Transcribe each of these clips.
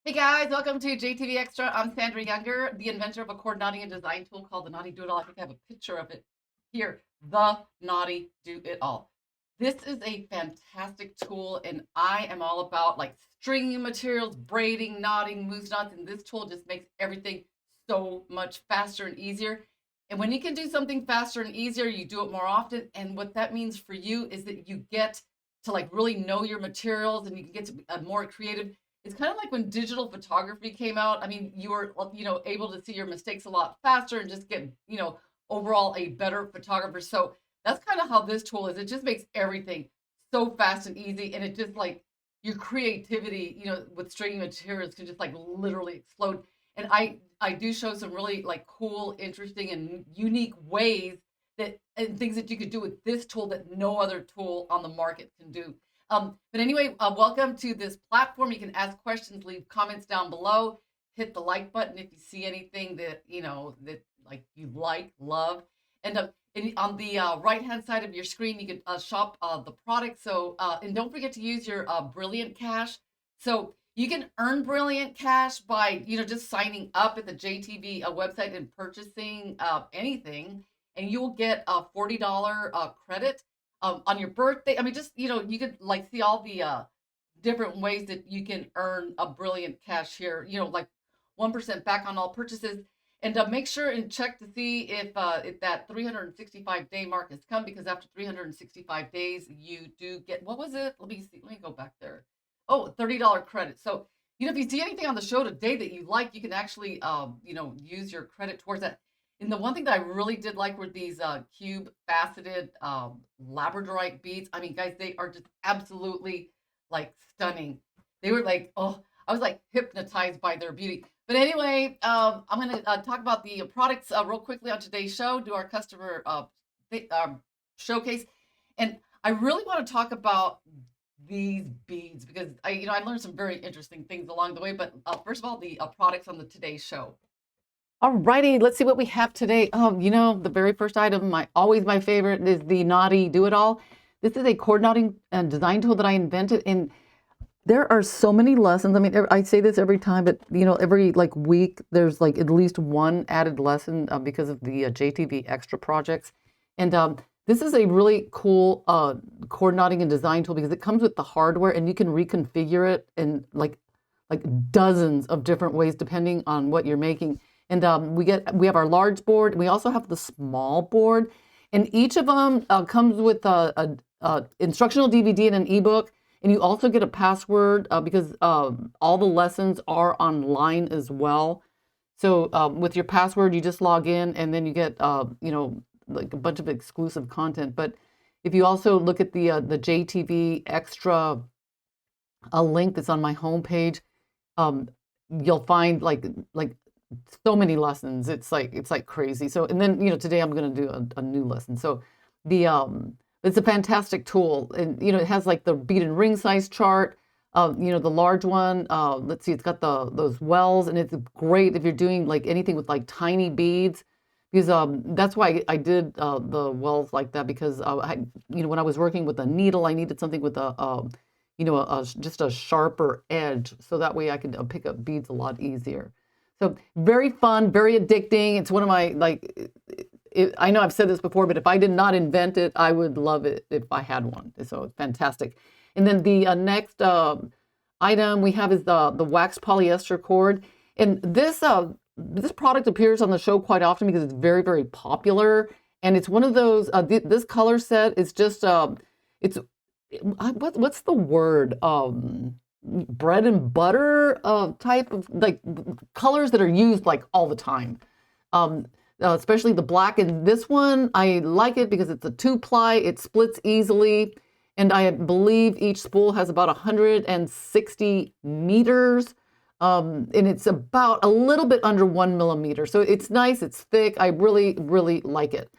Hey guys, welcome to JTV Extra. I'm Sandra Younger, the inventor of a cord knotting and design tool called the Knotty-Do-It-All. I think I have a picture of it here, the Knotty-Do-It-All. This is a fantastic tool, and I am all about like stringing materials, braiding, knotting, moose knots, and this tool just makes everything so much faster and easier. And when you can do something faster and easier, you do it more often. And what that means for you is that you get to like really know your materials and you can get to be more creative. It's kind of like when digital photography came out. I mean, you were, able to see your mistakes a lot faster and just get, overall a better photographer. So that's kind of how this tool is. It just makes everything so fast and easy. And it just like your creativity, with stringing materials can just like literally explode. And I do show some really like cool, interesting, and unique ways that and things that you could do with this tool that no other tool on the market can do. But anyway, welcome to this platform. You can ask questions, leave comments down below, hit the like button if you see anything that that like you love, and on the right hand side of your screen, you can shop the product. So and don't forget to use your Brilliant Cash. So you can earn Brilliant Cash by just signing up at the JTV website and purchasing anything, and you will get a $40 credit on your birthday. I mean, just you could like see all the different ways that you can earn a Brilliant Cash here. Like 1% back on all purchases, and make sure and check to see if that 365-day mark has come, because after 365 days, you do get, what was it? Let me see. Let me go back there. Oh, $30 credit. So if you see anything on the show today that you like, you can actually use your credit towards that. And the one thing that I really did like were these cube faceted Labradorite beads. I mean, guys, they are just absolutely like stunning. They were like, oh, I was like hypnotized by their beauty. But anyway, I'm going to talk about the products real quickly on today's show, do our customer showcase. And I really want to talk about these beads because I learned some very interesting things along the way. But first of all, the products on the today's show. All righty, let's see what we have today. The very first item, always my favorite, is the Knotty-Do-It-All. This is a cord knotting and design tool that I invented, and there are so many lessons. I mean, I say this every time, but every like week there's like at least one added lesson because of the JTV extra projects, and this is a really cool cord knotting and design tool because it comes with the hardware and you can reconfigure it in like dozens of different ways depending on what you're making. And we have our large board, and we also have the small board, and each of them comes with a instructional DVD and an ebook, and you also get a password because all the lessons are online as well. So with your password, you just log in, and then you get like a bunch of exclusive content. But if you also look at the JTV extra link that's on my homepage, you'll find like so many lessons. It's like crazy. So, and then today I'm going to do a new lesson. So the it's a fantastic tool, and it has like the bead and ring size chart. The large one, let's see, it's got those wells, and it's great if you're doing like anything with like tiny beads, because that's why I did the wells like that, because when I was working with a needle, I needed something with just a sharper edge, so that way I could pick up beads a lot easier. So very fun, very addicting. It's one of my, I know I've said this before, but if I did not invent it, I would love it if I had one. So it's fantastic. And then the next item we have is the wax polyester cord. And this product appears on the show quite often because it's very, very popular. And it's one of those, this color set is just, what's the word? Bread and butter type of like colors that are used like all the time, especially the black. And this one, I like it because it's a 2-ply, it splits easily, and I believe each spool has about 160 meters, and it's about a little bit under 1 millimeter. So it's nice, it's thick. I really, really like it.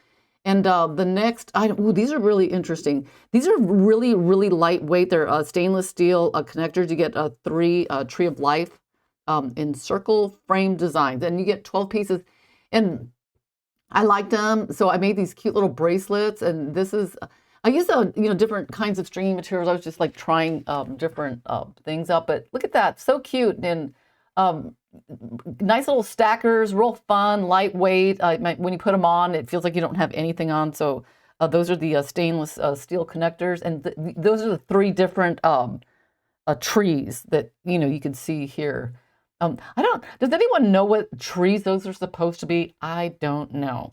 And the next item, these are really interesting. These are really, really lightweight. They're stainless steel connectors. You get 3 Tree of Life in circle frame designs, and you get 12 pieces. And I liked them, so I made these cute little bracelets. And this is, I use different kinds of stringing materials. I was just like trying different things out. But look at that, so cute. And Um, nice little stackers, real fun, lightweight. When you put them on, it feels like you don't have anything on. So those are the stainless steel connectors, and those are the three different trees that you can see here. I don't. Does anyone know what trees those are supposed to be? I don't know.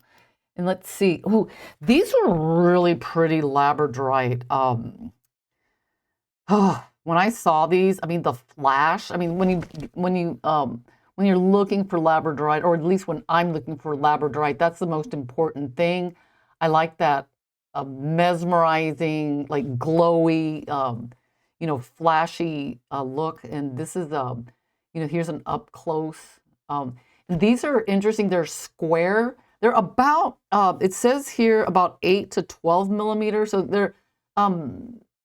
And let's see. Ooh, these were really pretty Labradorite. Oh, when I saw these, I mean the flash. I mean when you're looking for Labradorite, or at least when I'm looking for Labradorite, that's the most important thing. I like that mesmerizing, like glowy, flashy look. And this is here's an up close. And these are interesting. They're square. They're about it says here about 8 to 12 millimeters. So they're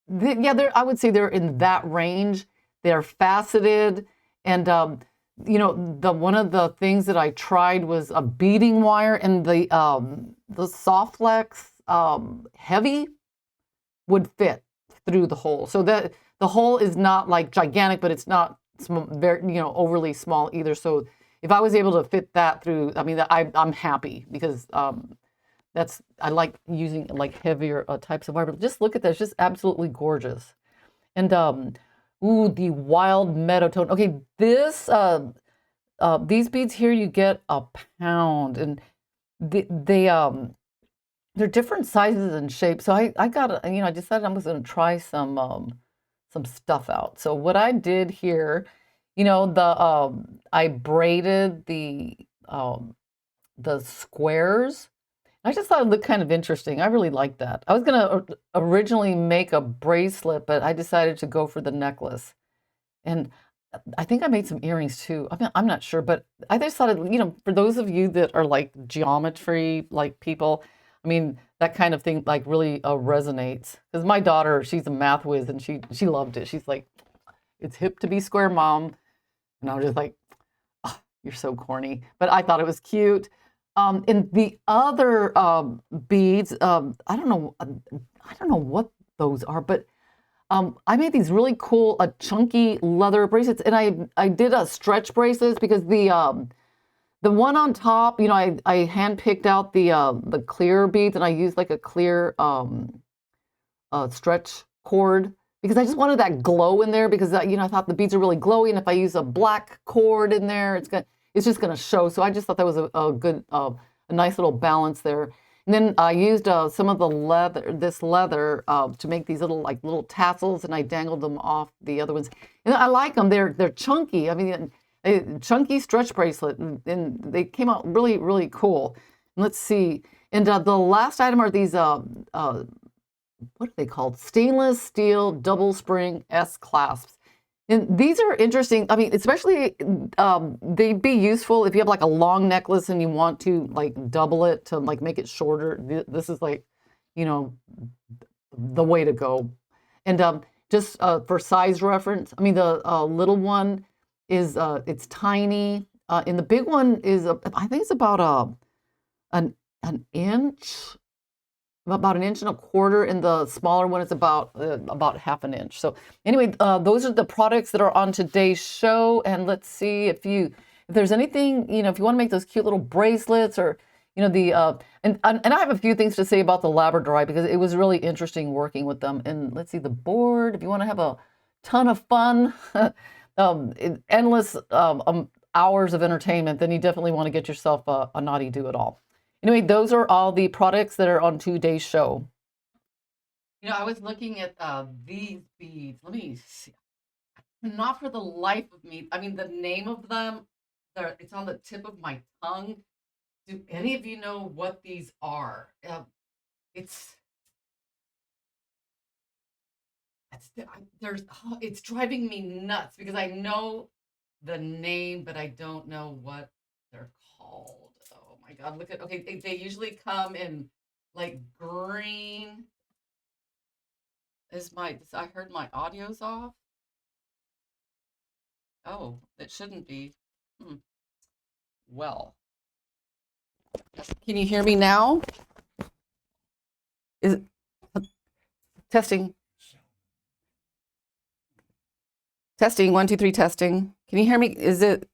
yeah, I would say they're in that range. They're faceted, and the one of the things that I tried was a beading wire, and the soft flex heavy would fit through the hole. So that the hole is not like gigantic, but it's not very overly small either. So if I was able to fit that through, I mean, I'm happy, because I like using like heavier types of wire. But just look at that; it's just absolutely gorgeous. And ooh, the wild meadow tone. Okay, these beads here you get a pound, and they're different sizes and shapes. So I got I decided I was going to try some stuff out. So what I did here, I braided the squares. I just thought it looked kind of interesting. I really like that. I was going to originally make a bracelet, but I decided to go for the necklace. And I think I made some earrings too. I'm not sure, but I just thought, for those of you that are like geometry, like people, I mean, that kind of thing like really resonates. Because my daughter, she's a math whiz, and she loved it. She's like, it's hip to be square, Mom. And I was just like, oh, you're so corny. But I thought it was cute. And the other beads, I don't know what those are, but I made these really cool, chunky leather bracelets, and I did a stretch bracelets, because the one on top, I hand picked out the clear beads, and I used like a clear stretch cord, because I just wanted that glow in there, because I thought the beads are really glowy, and if I use a black cord in there, it's just gonna show. So I just thought that was a good, a nice little balance there. And then I used some of this leather to make these little tassels, and I dangled them off the other ones. And I like them. They're chunky. I mean, a chunky stretch bracelet, and they came out really, really cool. And let's see. And the last item are these what are they called? Stainless steel double spring S clasps. And these are interesting. I mean, especially they'd be useful if you have like a long necklace and you want to like double it to like make it shorter. This is like, the way to go. And just for size reference, I mean, the little one is it's tiny, and the big one is I think it's about an inch. About an inch and a quarter, and the smaller one is about half an inch. So anyway, those are the products that are on today's show. And let's see if there's anything, if you want to make those cute little bracelets, or and I have a few things to say about the Labradorite, because it was really interesting working with them. And let's see, the board, if you want to have a ton of fun, endless hours of entertainment, then you definitely want to get yourself a Knotty-Do-It-All. Anyway, those are all the products that are on today's show. I was looking at these beads. Let me see. Not for the life of me. I mean, the name of them, it's on the tip of my tongue. Do any of you know what these are? It's driving me nuts, because I know the name, but I don't know what they're called. Oh my God, look at, okay, they usually come in like green. I heard my audio's off. Oh, it shouldn't be. Well, can you hear me now? Is it testing? Testing, 1, 2, 3, testing. Can you hear me? Is it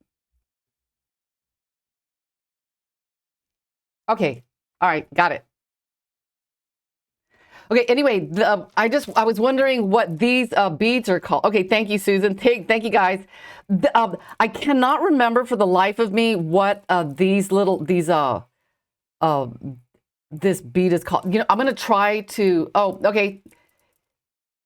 okay? All right, got it. Okay, anyway, I was wondering what these beads are called. Okay, thank you, Susan. Thank you, guys. I cannot remember for the life of me what uh, this bead is called. You know, I'm gonna try to. Oh, okay.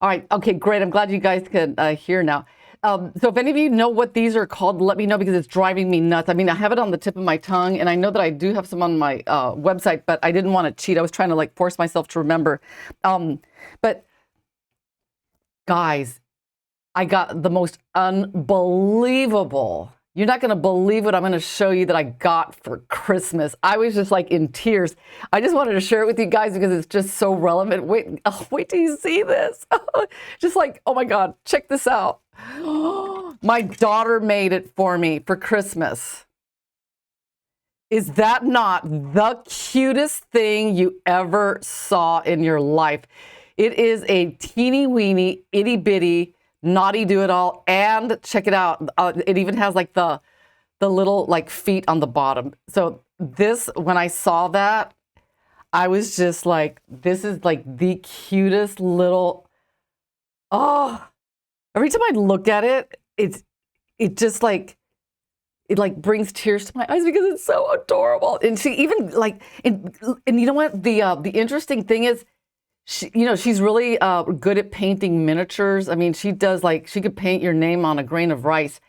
All right. Okay, great. I'm glad you guys can hear now. So if any of you know what these are called, let me know because it's driving me nuts. I mean, I have it on the tip of my tongue, and I know that I do have some on my website, but I didn't want to cheat. I was trying to like force myself to remember. But guys, I got the most unbelievable. You're not going to believe what I'm going to show you that I got for Christmas. I was just like in tears. I just wanted to share it with you guys because it's just so relevant. Wait till you see this. Just like, oh my God, check this out. My daughter made it for me for Christmas. Is that not the cutest thing you ever saw in your life? It is a teeny weeny, itty bitty Knotty-Do-It-All, and check it out. It even has like the little like feet on the bottom. So this, when I saw that, I was just like, this is like the cutest little. Oh, every time I look at it, it just like. It like brings tears to my eyes because it's so adorable. And she even like, and you know what? The interesting thing is, she's really good at painting miniatures. I mean, she does like, she could paint your name on a grain of rice.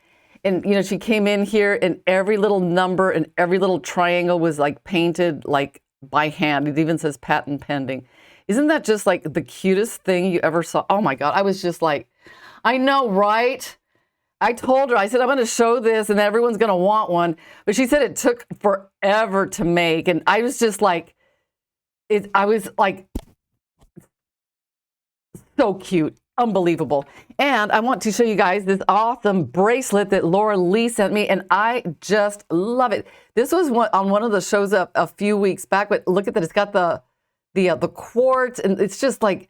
And, she came in here and every little number and every little triangle was like painted like by hand. It even says patent pending. Isn't that just like the cutest thing you ever saw? Oh my God. I was just like, I know, right? I told her, I said, I'm going to show this and everyone's going to want one. But she said it took forever to make. And I was just like, I was like, so cute. Unbelievable. And I want to show you guys this awesome bracelet that Laura Lee sent me. And I just love it. This was on one of the shows a few weeks back. But look at that. It's got the quartz. And it's just like,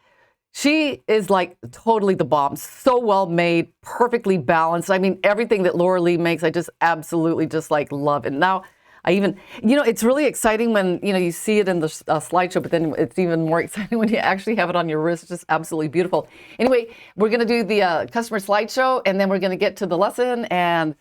she is like totally the bomb. So well made, perfectly balanced. I mean, everything that Laura Lee makes, I just absolutely just like love. And now I even, it's really exciting when, you see it in the slideshow, but then it's even more exciting when you actually have it on your wrist. It's just absolutely beautiful. Anyway, we're going to do the customer slideshow and then we're going to get to the lesson. And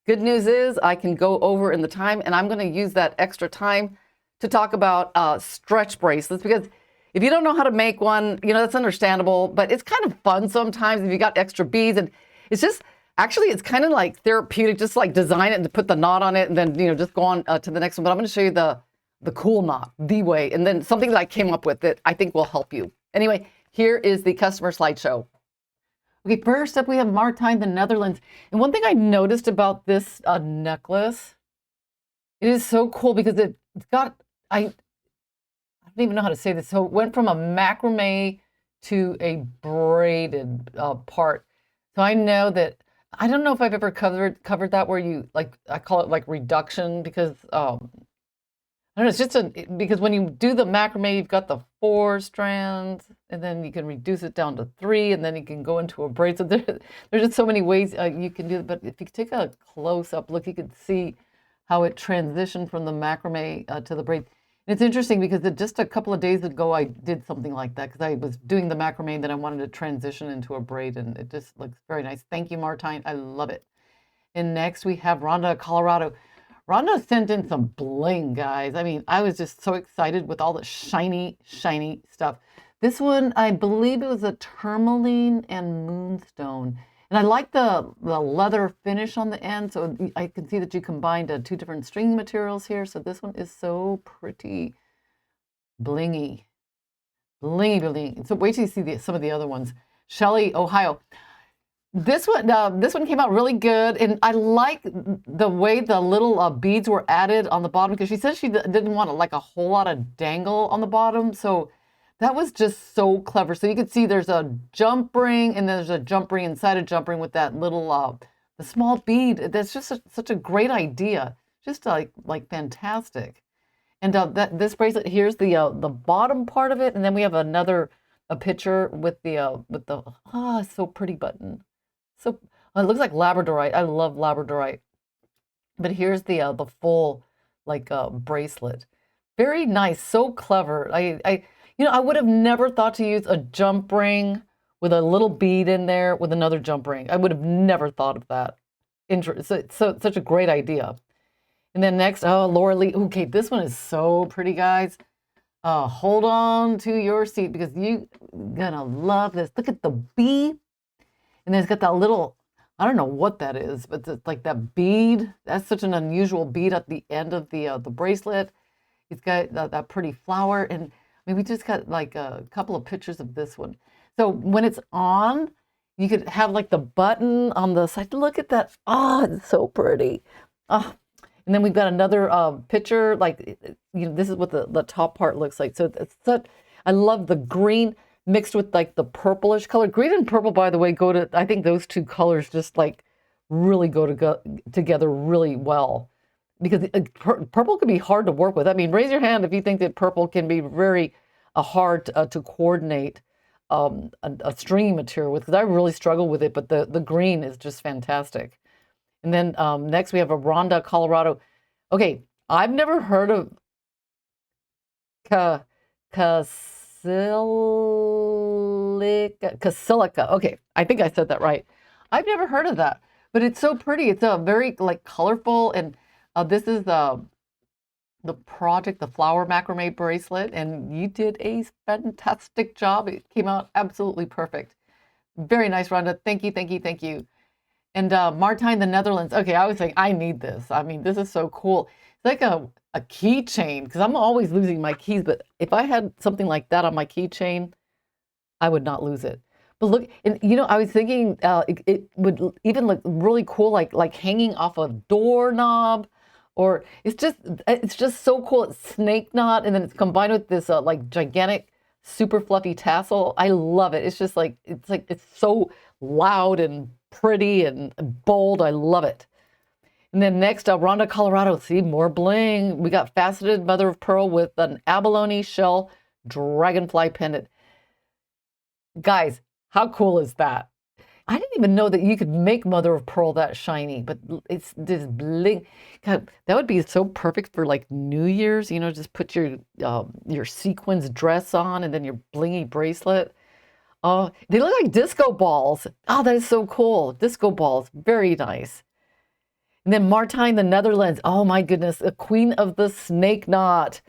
good news is I can go over in the time and I'm going to use that extra time to talk about stretch bracelets because if you don't know how to make one, that's understandable, but it's kind of fun sometimes if you got extra beads. And it's just, actually, it's kind of like therapeutic, just like design it and to put the knot on it and then, just go on to the next one. But I'm going to show you the cool knot, the way, and then something that I came up with that I think will help you. Anyway, here is the customer slideshow. Okay, first up, we have Martijn, the Netherlands. And one thing I noticed about this necklace, it is so cool because it's got, I don't even know how to say this. So it went from a macrame to a braided part. So I know that, I don't know if I've ever covered that where you like, I call it like reduction because, I don't know, it's just because when you do the macrame, you've got the 4 strands and then you can reduce it down to 3 and then you can go into a braid. So there's just so many ways you can do it. But if you take a close up look, you can see how it transitioned from the macrame to the braid. It's interesting because just a couple of days ago, I did something like that because I was doing the macrame and then I wanted to transition into a braid and it just looks very nice. Thank you, Martijn. I love it. And next we have Rhonda, Colorado. Rhonda sent in some bling, guys. I mean, I was just so excited with all the shiny, shiny stuff. This one, I believe it was a tourmaline and moonstone. And I like the leather finish on the end, so I can see that you combined 2 different string materials here. So this one is so pretty blingy, blingy, blingy. So wait till you see some of the other ones. Shelley, Ohio. This one came out really good, and I like the way the little beads were added on the bottom because she said she didn't want like a whole lot of dangle on the bottom. So that was just so clever. So you can see there's a jump ring and there's a jump ring inside a jump ring with that little, the small bead. That's just such a great idea. Just like fantastic. And this bracelet, here's the bottom part of it. And then we have a picture with the so pretty button. So Well, it looks like Labradorite. I love Labradorite. But here's the full like bracelet. Very nice, so clever. I would have never thought to use a jump ring with a little bead in there with another jump ring. I would have never thought of that. Such a great idea. And then next, oh, Laura Lee. Okay, this one is so pretty, guys. Hold on to your seat because you're gonna love this. Look at the bee. And then it's got that little, I don't know what that is, but it's like that bead. That's such an unusual bead at the end of the bracelet. It's got that pretty flower. And I mean, we just got like a couple of pictures of this one. So when it's on, you could have like the button on the side. Look at that. Oh, it's so pretty. Oh, and then we've got another picture. Like, this is what the top part looks like. So it's such, I love the green mixed with like the purplish color. Green and purple, by the way, I think those two colors just like really go together really well. Because purple can be hard to work with. I mean, raise your hand if you think that purple can be very hard to coordinate a stringy material with, because I really struggle with it, but the green is just fantastic. And then next we have a Rhonda, Colorado. Okay, I've never heard of Casilica. Okay, I think I said that right. I've never heard of that, but it's so pretty. It's a very like colorful, and this is the project, the flower macrame bracelet, and you did a fantastic job. It came out absolutely perfect. Very nice, Rhonda. Thank you, thank you, thank you. And Martijn, the Netherlands. Okay, I was saying I need this. I mean, this is so cool. It's like a keychain, because I'm always losing my keys, but if I had something like that on my keychain, I would not lose it. But look, and I was thinking it would even look really cool, like hanging off a doorknob, or it's just so cool. It's snake knot, and then it's combined with this like gigantic, super fluffy tassel. I love it. It's just like it's so loud and pretty and bold. I love it. And then next, Rhonda, Colorado. See, more bling. We got faceted mother of pearl with an abalone shell dragonfly pendant. Guys, how cool is that? I didn't even know that you could make mother of pearl that shiny, but it's this bling. God, that would be so perfect for like New Year's. Just put your sequins dress on and then your blingy bracelet. Oh, they look like disco balls. Oh, that is so cool. Disco balls, very nice. And then Martijn, the Netherlands. Oh my goodness, the queen of the snake knot.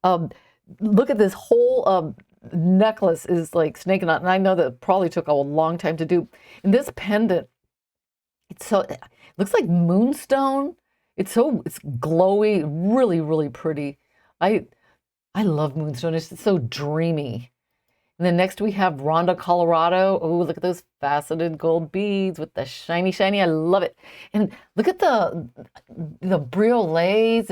Look at this whole necklace is like snake knot, and I know that probably took a long time to do. And this pendant, it looks like moonstone. It's glowy, really, really pretty. I love moonstone. It's just so dreamy. And then next we have Rhonda, Colorado. Oh, look at those faceted gold beads with the shiny, shiny. I love it. And look at the briolets.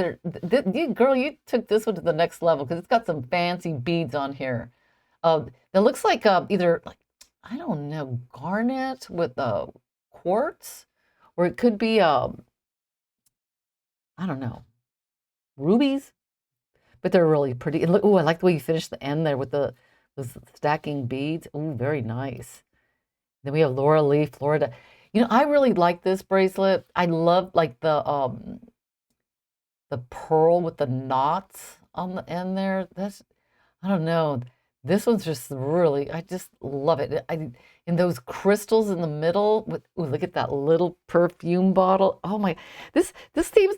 Girl, you took this one to the next level because it's got some fancy beads on here. That looks like either, like, I don't know, garnet with quartz, or it could be, I don't know, rubies. But they're really pretty. And look, oh, I like the way you finished the end there with those stacking beads. Oh, very nice. Then we have Laura Lee, Florida. I really like this bracelet. I love like the pearl with the knots on the end there. I don't know. This one's just really, I just love it. And those crystals in the middle ooh, look at that little perfume bottle. Oh my, this seems,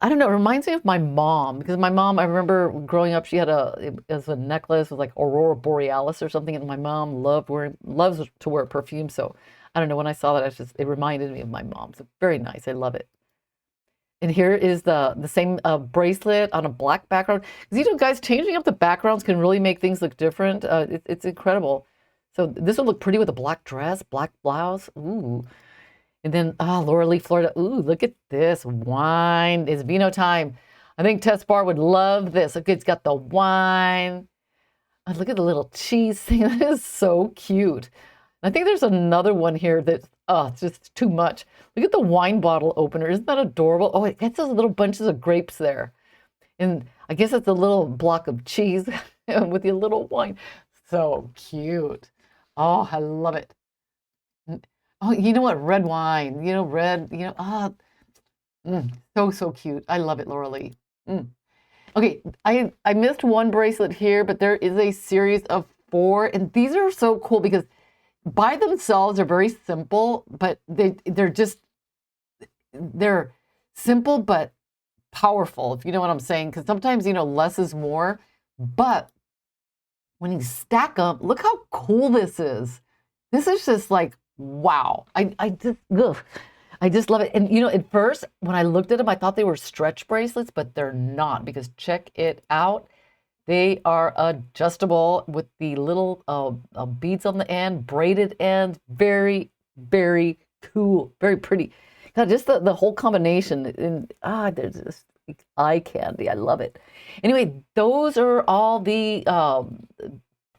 I don't know, it reminds me of my mom, because my mom, I remember growing up, she had it was a necklace with like Aurora Borealis or something, and my mom loves to wear perfume. So I don't know, when I saw that, it reminded me of my mom. So very nice. I love it. And here is the same bracelet on a black background. Because guys, changing up the backgrounds can really make things look different. It's incredible. So this would look pretty with a black dress, black blouse. Ooh. And then, Laura Lee, Florida. Ooh, look at this wine. It's vino time. I think Tess Bar would love this. Okay, it's got the wine. Oh, look at the little cheese thing. That is so cute. I think there's another one here that's, it's just too much. Look at the wine bottle opener. Isn't that adorable? Oh, it gets those little bunches of grapes there. And I guess it's a little block of cheese with your little wine. So cute. Oh, I love it. Oh, you know what? Red wine. You know, red. So cute. I love it, Laura Lee. Mm. Okay, I missed one bracelet here, but there is a series of 4, and these are so cool because by themselves they're very simple, but they're simple but powerful, if you know what I'm saying. Because sometimes, less is more, but when you stack them, look how cool this is. This is just like, wow. I just love it. And at first, when I looked at them, I thought they were stretch bracelets, but they're not, because check it out. They are adjustable with the little beads on the end, braided ends. Very, very cool. Very pretty. God, just the whole combination. And there's just eye candy. I love it. Anyway, those are all the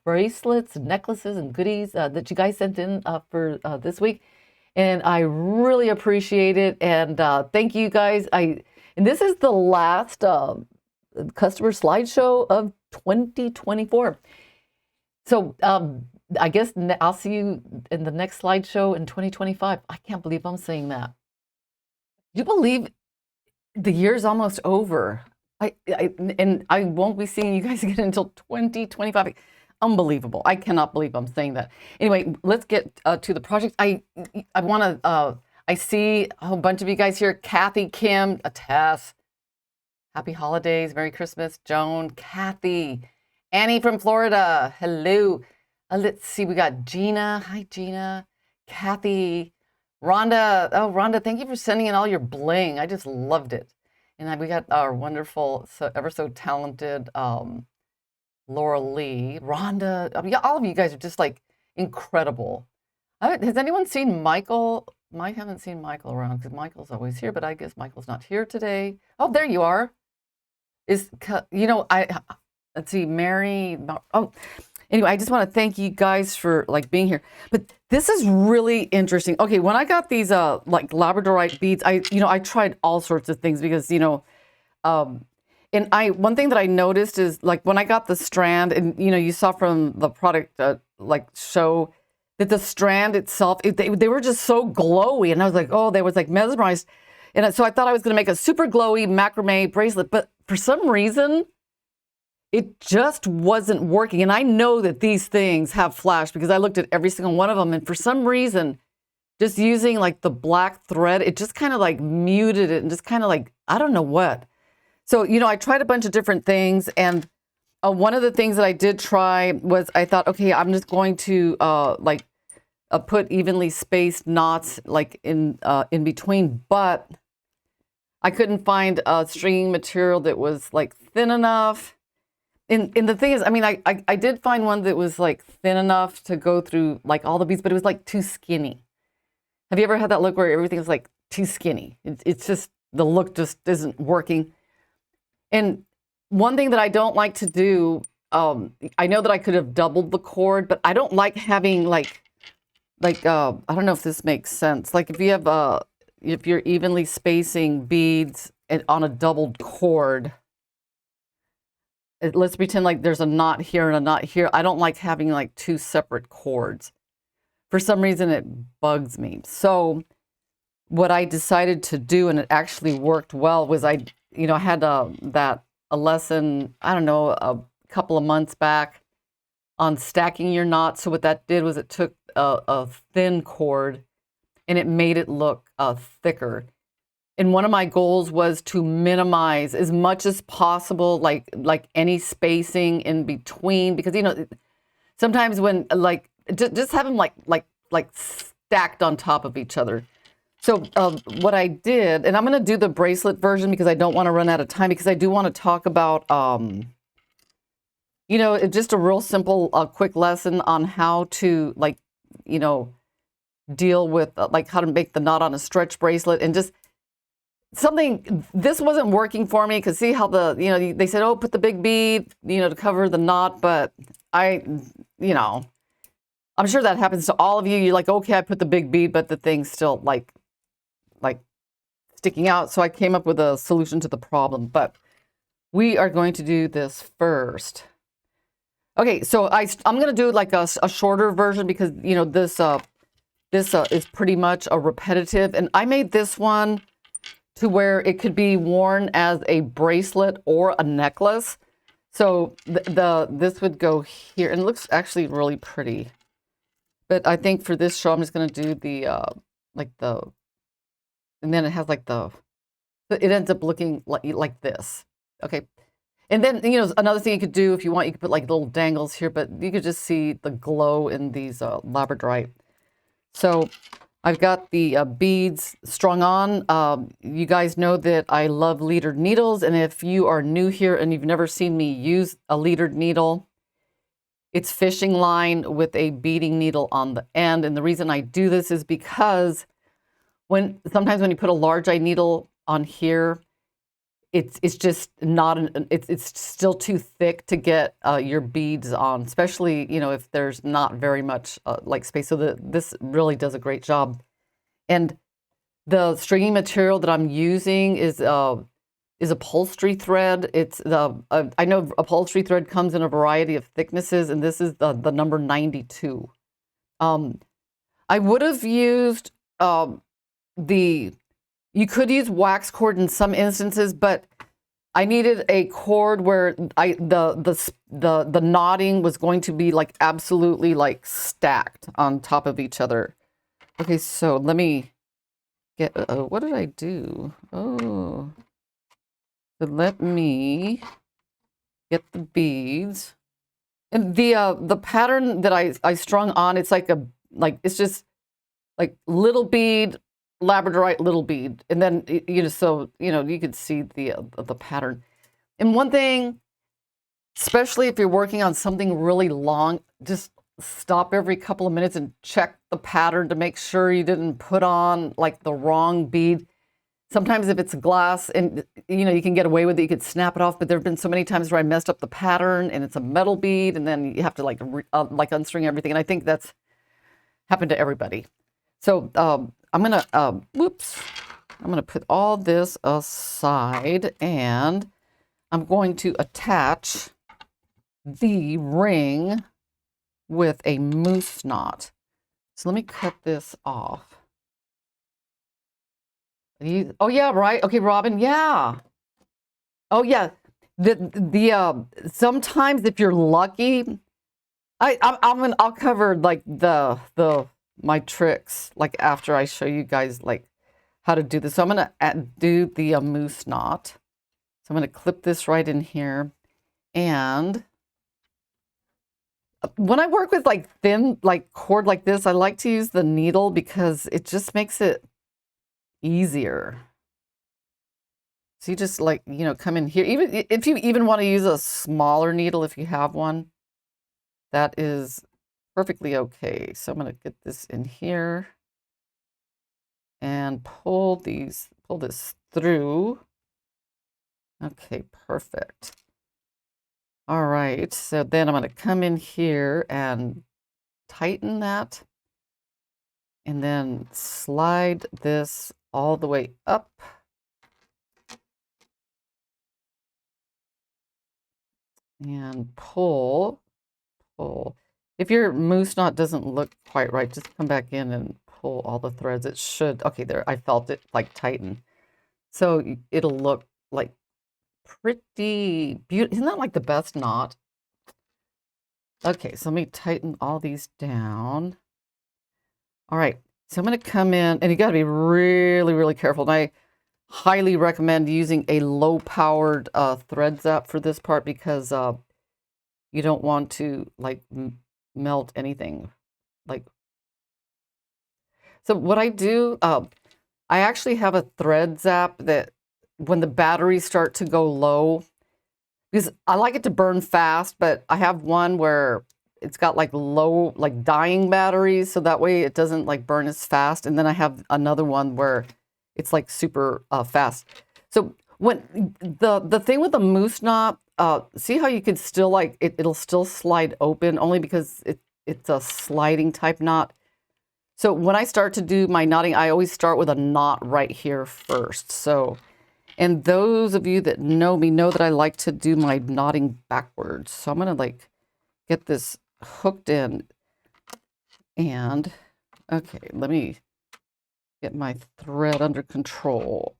bracelets, necklaces, and goodies that you guys sent in for this week. And I really appreciate it. And thank you guys. And this is the last customer slideshow of 2024. So I guess I'll see you in the next slideshow in 2025. I can't believe I'm saying that. Do you believe the year's almost over? And I won't be seeing you guys again until 2025. Unbelievable. I cannot believe I'm saying that. Anyway, let's get to the project. I want to, I see a whole bunch of you guys here. Kathy, Kim, Tess. Happy holidays. Merry Christmas. Joan, Kathy, Annie from Florida. Hello. Let's see. We got Gina. Hi, Gina. Kathy. Rhonda. Oh, Rhonda, thank you for sending in all your bling. I just loved it. And we got our wonderful, ever so talented Laura Lee, Rhonda. I mean, all of you guys are just like incredible. Has anyone seen Michael? I haven't seen Michael around because Michael's always here, but I guess Michael's not here today. Oh, there you are. Let's see, Mary. Oh, anyway, I just want to thank you guys for like being here. But this is really interesting. Okay, when I got these like Labradorite beads, I tried all sorts of things because and one thing that I noticed is like when I got the strand, and you saw from the product like show that the strand itself, they were just so glowy, and I was like, oh, they was like mesmerized, and so I thought I was going to make a super glowy macrame bracelet, but for some reason it just wasn't working. And I know that these things have flash because I looked at every single one of them, and for some reason, just using like the black thread, it just kind of like muted it and just kind of like, I don't know what. So, I tried a bunch of different things, and one of the things that I did try was I thought, okay, I'm just going to put evenly spaced knots like in between, but I couldn't find a stringing material that was like thin enough. And the thing is, I mean, I did find one that was like thin enough to go through like all the beads, but it was like too skinny. Have you ever had that look where everything is like too skinny? It's just, the look just isn't working. And one thing that I don't like to do, I know that I could have doubled the cord, but I don't like having I don't know if this makes sense. Like if you have if you're evenly spacing beads on a doubled cord, let's pretend like there's a knot here and a knot here. I don't like having like 2 separate cords. For some reason, it bugs me. So what I decided to do, and it actually worked well, was I had a lesson, I don't know, a couple of months back on stacking your knots. So what that did was it took a thin cord and it made it look thicker. And one of my goals was to minimize as much as possible, like any spacing in between, because sometimes when just have them like stacked on top of each other. So what I did, and I'm going to do the bracelet version because I don't want to run out of time, because I do want to talk about, just a real simple, quick lesson on how to deal with how to make the knot on a stretch bracelet, and just something. This wasn't working for me because see how they said, oh, put the big bead, to cover the knot, but I'm sure that happens to all of you. You're like, okay, I put the big bead, but the thing's still like sticking out. So I came up with a solution to the problem, but we are going to do this first. Okay, so I'm going to do like a shorter version because, this this is pretty much a repetitive, and I made this one to where it could be worn as a bracelet or a necklace. So this would go here, and it looks actually really pretty. But I think for this show, I'm just going to do the, and then it has like it ends up looking like this. Okay. And then, you know, another thing you could do if you want, you could put like little dangles here, but you could just see the glow in these Labradorite. So I've got the beads strung on. You guys know that I love leadered needles. And if you are new here and you've never seen me use a leadered needle, it's fishing line with a beading needle on the end. And the reason I do this is because sometimes when you put a large eye needle on here, it's just not it's still too thick to get your beads on, especially, you know, if there's not very much like space. So this really does a great job. And the stringing material that I'm using is upholstery thread. It's I know upholstery thread comes in a variety of thicknesses, and this is the number 92. I would have used you could use wax cord in some instances, but I needed a cord where the knotting was going to be like absolutely like stacked on top of each other. Okay, so let me get, what did I do? Oh, so let me get the beads. And the pattern that I strung on, it's like it's just like little bead, Labradorite, little bead, and then so you could see the pattern. And one thing, especially if you're working on something really long, just stop every couple of minutes and check the pattern to make sure you didn't put on like the wrong bead. Sometimes if it's glass and you can get away with it, you could snap it off. But there have been so many times where I messed up the pattern and it's a metal bead, and then you have to like unstring everything. And I think that's happened to everybody. So I'm gonna, I'm gonna put all this aside, and I'm going to attach the ring with a moose knot. So let me cut this off. Oh yeah, right. Okay, Robin. Yeah. Oh yeah. Sometimes if you're lucky, I'll cover like my tricks like after I show you guys like how to do this. So I'm gonna do the moose knot. So I'm gonna clip this right in here, and when I work with like thin like cord like this, I like to use the needle because it just makes it easier. So you just like come in here, even if you even want to use a smaller needle if you have one, that is perfectly okay. So I'm going to get this in here and pull this through. Okay, perfect. All right, so then I'm going to come in here and tighten that, and then slide this all the way up. And pull. If your moose knot doesn't look quite right, just come back in and pull all the threads. It should, okay, there, I felt it like tighten. So it'll look like pretty beautiful. Isn't that like the best knot? Okay, so let me tighten all these down. All right, so I'm gonna come in, and you gotta be really, really careful. And I highly recommend using a low-powered thread zap for this part, because you don't want to like melt anything. Like, so what I do, I actually have a thread zap that when the batteries start to go low, because I like it to burn fast, but I have one where it's got like low, like dying batteries, so that way it doesn't like burn as fast. And then I have another one where it's like super fast. So when the thing with the moose knot, see how you could still like it'll still slide open, only because it's a sliding type knot. So when I start to do my knotting, I always start with a knot right here first. So, and those of you that know me know that I like to do my knotting backwards. So I'm gonna like get this hooked in, and Okay, let me get my thread under control.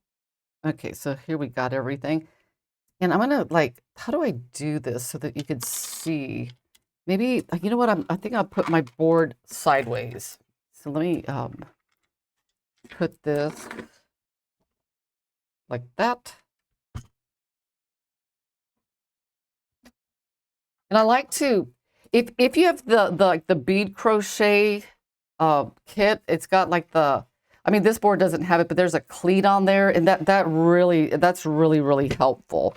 Okay, so here we got everything. And I'm gonna like, how do I do this so that you could see? Maybe, you know what, I think I'll put my board sideways. So let me put this like that. And I like to, if you have the like the bead crochet kit, it's got like the, I mean, this board doesn't have it, but there's a cleat on there, and that's really helpful.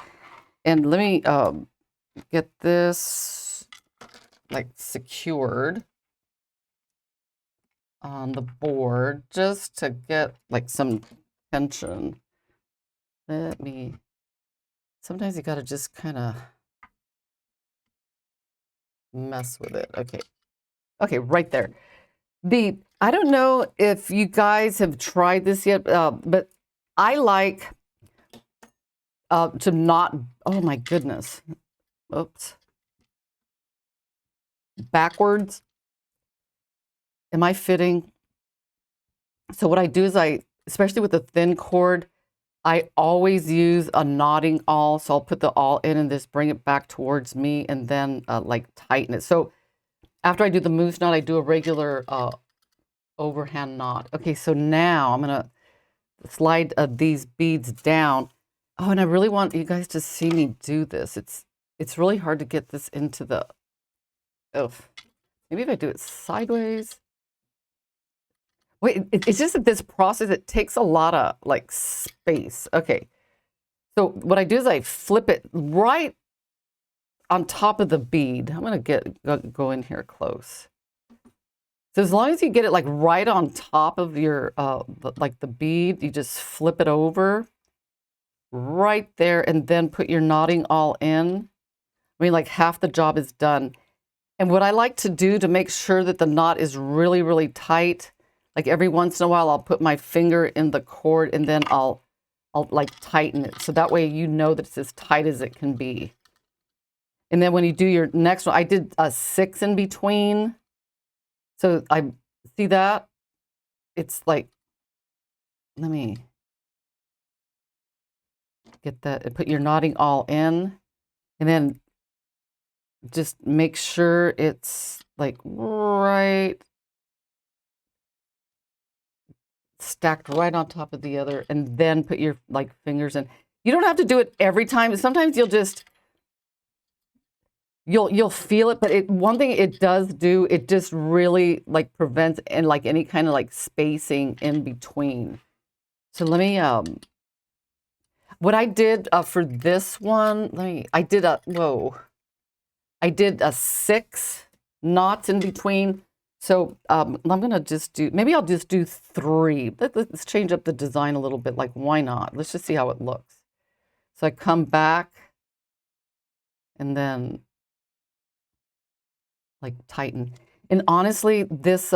And let me get this like secured on the board just to get like some tension. Sometimes you got to just kind of mess with it. Okay. Okay, right there. I don't know if you guys have tried this yet, but I like to not, oh my goodness. Oops. Backwards. Am I fitting? So what I do is especially with a thin cord, I always use a knotting awl. So I'll put the awl in and just bring it back towards me and then like tighten it. So after I do the moose knot, I do a regular overhand knot. Okay, so now I'm gonna slide these beads down. Oh, and I really want you guys to see me do this. It's really hard to get this into the, oh, maybe if I do it sideways. Wait, it's just that this process, it takes a lot of like space. Okay, so what I do is I flip it right on top of the bead. I'm gonna go in here close. So as long as you get it like right on top of your, like the bead, you just flip it over right there and then put your knotting awl in. I mean, like half the job is done. And what I like to do to make sure that the knot is really tight, like every once in a while, I'll put my finger in the cord and then I'll like tighten it. So that way you know that it's as tight as it can be. And then when you do your next one, I did a 6 in between. So I see that it's like, let me get that and put your knotting awl in, and then just make sure it's like right stacked right on top of the other, and then put your like fingers in. You don't have to do it every time. Sometimes you'll feel it, but one thing it does do, it just really like prevents and like any kind of like spacing in between. So let me what I did for this one, I did a 6 knots in between. So I'm gonna just do, maybe I'll just do 3. Let's change up the design a little bit. Like, why not? Let's just see how it looks. So I come back and then like tighten. And honestly, this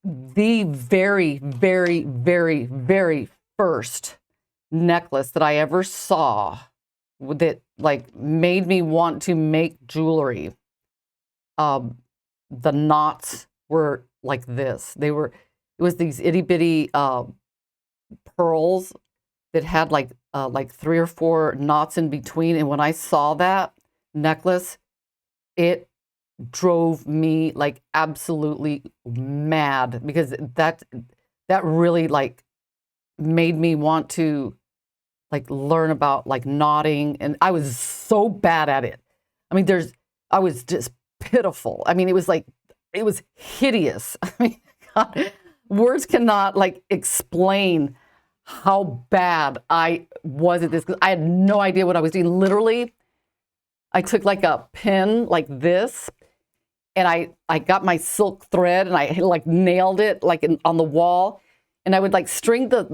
the very first necklace that I ever saw that like made me want to make jewelry, the knots were like this. It was these itty bitty pearls that had like 3 or 4 knots in between. And when I saw that necklace, it drove me like absolutely mad, because that really like made me want to like learn about like knotting, and I was so bad at it. I mean, I was just pitiful. I mean, it was hideous. I mean, God, words cannot like explain how bad I was at this, because I had no idea what I was doing. Literally, I took like a pin like this, and I got my silk thread and I like nailed it like on the wall, and I would like string the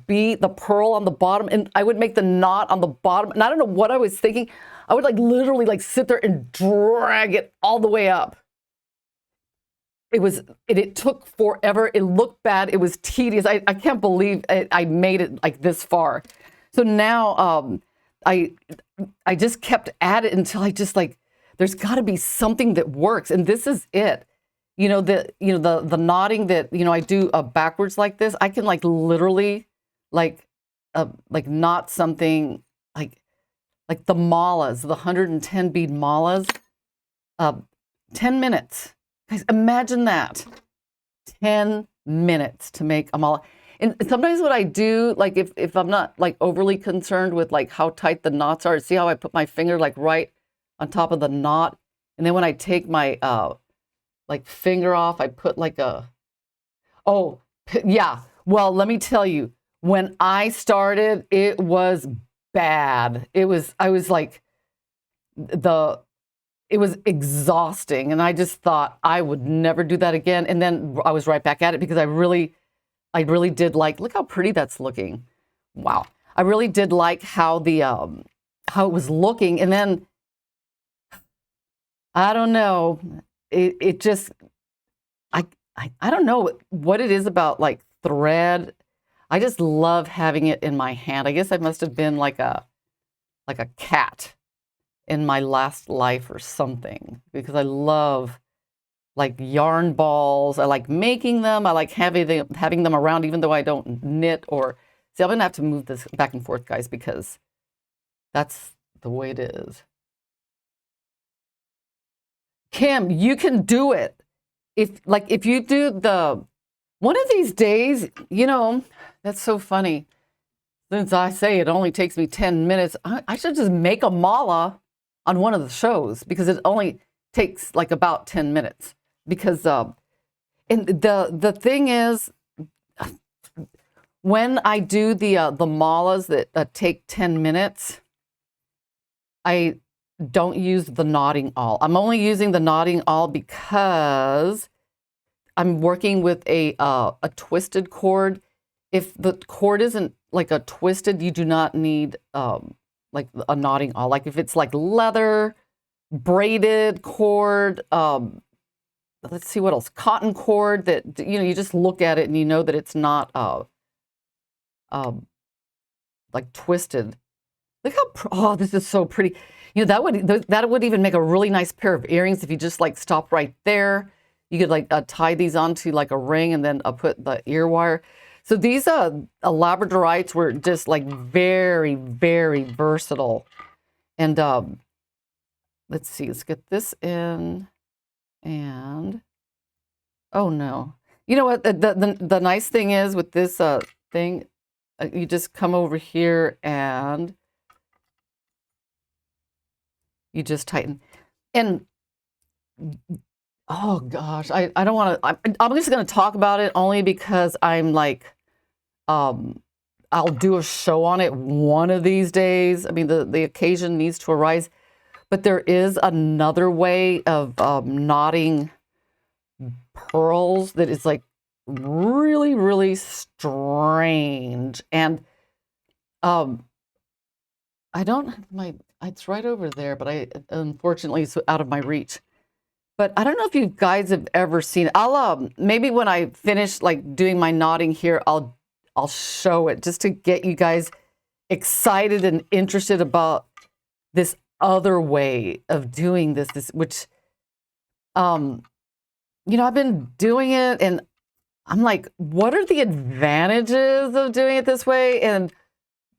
bead, the pearl on the bottom, and I would make the knot on the bottom. And I don't know what I was thinking. I would like literally like sit there and drag it all the way up. It took forever. It looked bad. It was tedious. I can't believe I made it like this far. So now I just kept at it until I just like, there's got to be something that works, and this is it. The knotting that I do backwards like this. I can like literally like knot something like the malas, the 110 bead malas, 10 minutes. Guys, imagine that. 10 minutes to make a mala. And sometimes what I do, like if I'm not like overly concerned with like how tight the knots are, see how I put my finger like right on top of the knot, and then when I take my like finger off, I put like yeah. Well, let me tell you, when I started, it was bad. It was exhausting, and I just thought I would never do that again. And then I was right back at it because I really did like, look how pretty that's looking. Wow. I really did like how how it was looking. And then I don't know, it just, I don't know what it is about like thread. I just love having it in my hand. I guess I must have been like a cat in my last life or something, because I love like yarn balls. I like making them. I like having them around, even though I don't knit or see. I'm gonna have to move this back and forth, guys, because that's the way it is. Kim, you can do it. If you do one of these days, that's so funny. Since I say it only takes me 10 minutes, I should just make a mala on one of the shows, because it only takes like about 10 minutes. Because and the thing is, when I do the malas that take 10 minutes, I don't use the knotting awl. I'm only using the knotting awl because I'm working with a twisted cord. If the cord isn't like a twisted, you do not need like a knotting awl. Like if it's like leather, braided cord, let's see what else, cotton cord that, you just look at it and you know that it's not like twisted. Look how, this is so pretty. That would even make a really nice pair of earrings if you just like stop right there. You could like tie these onto like a ring and then put the ear wire. So these Labradorites were just like very, very versatile. And let's see, let's get this in. And oh no, you know what? The nice thing is with this thing, you just come over here and you just tighten. And oh gosh, I don't want to. I'm just going to talk about it only because I'm like, I'll do a show on it one of these days. I mean, the occasion needs to arise. But there is another way of knotting pearls that is like really, really strange. And I don't have it's right over there, but unfortunately it's out of my reach. But I don't know if you guys have ever seen it. I'll maybe when I finish like doing my knotting here, I'll show it just to get you guys excited and interested about this other way of doing this which I've been doing it and I'm like, what are the advantages of doing it this way? And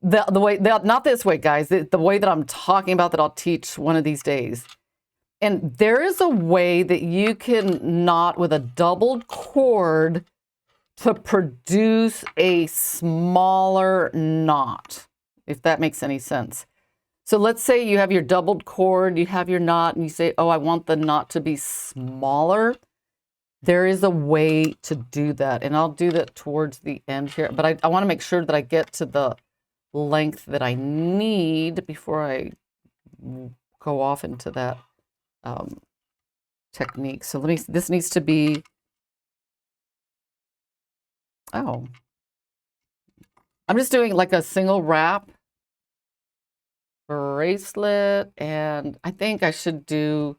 the way, not this way, guys, the way that I'm talking about that I'll teach one of these days. And there is a way that you can knot with a doubled cord to produce a smaller knot, if that makes any sense. So let's say you have your doubled cord, you have your knot, and you say, oh, I want the knot to be smaller. There is a way to do that, and I'll do that towards the end here. But I want to make sure that I get to the length that I need before I go off into that technique. So this needs to be, oh, I'm just doing like a single wrap bracelet, and I think I should do,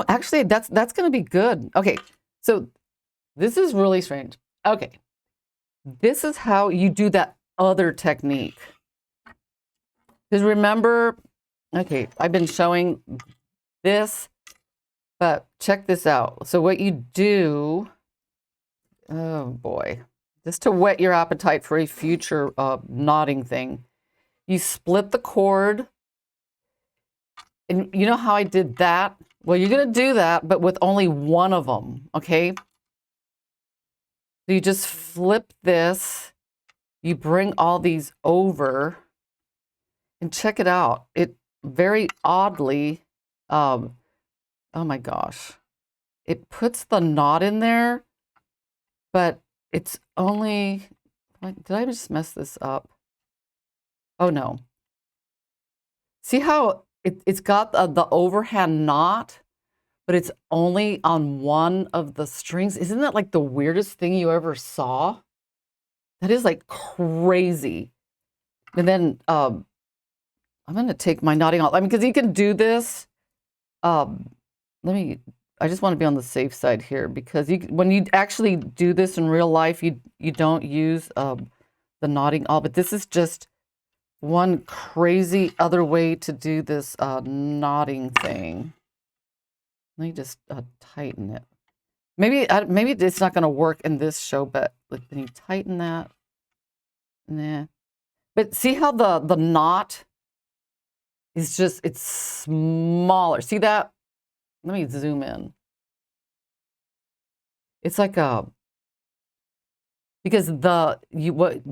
actually that's going to be good. Okay, so this is really strange. Okay, this is how you do that other technique. Because remember, okay, I've been showing this, but check this out. So what you do, oh boy, just to whet your appetite for a future knotting thing, you split the cord. And you know how I did that? Well, you're going to do that, but with only one of them, okay? So you just flip this, you bring all these over, and check it out. It very oddly, oh my gosh, it puts the knot in there, but it's only, did I just mess this up? Oh no. See how it's got the overhand knot, but it's only on one of the strings. Isn't that like the weirdest thing you ever saw? That is like crazy. And then I'm going to take my knotting out. I mean, because you can do this. I just want to be on the safe side here, because when you actually do this in real life, you don't use the knotting all, but this is just one crazy other way to do this knotting thing. Let me just tighten it. Maybe it's not going to work in this show, but when you tighten that, nah. But see how the knot is just, it's smaller. See that? Let me zoom in. It's like because what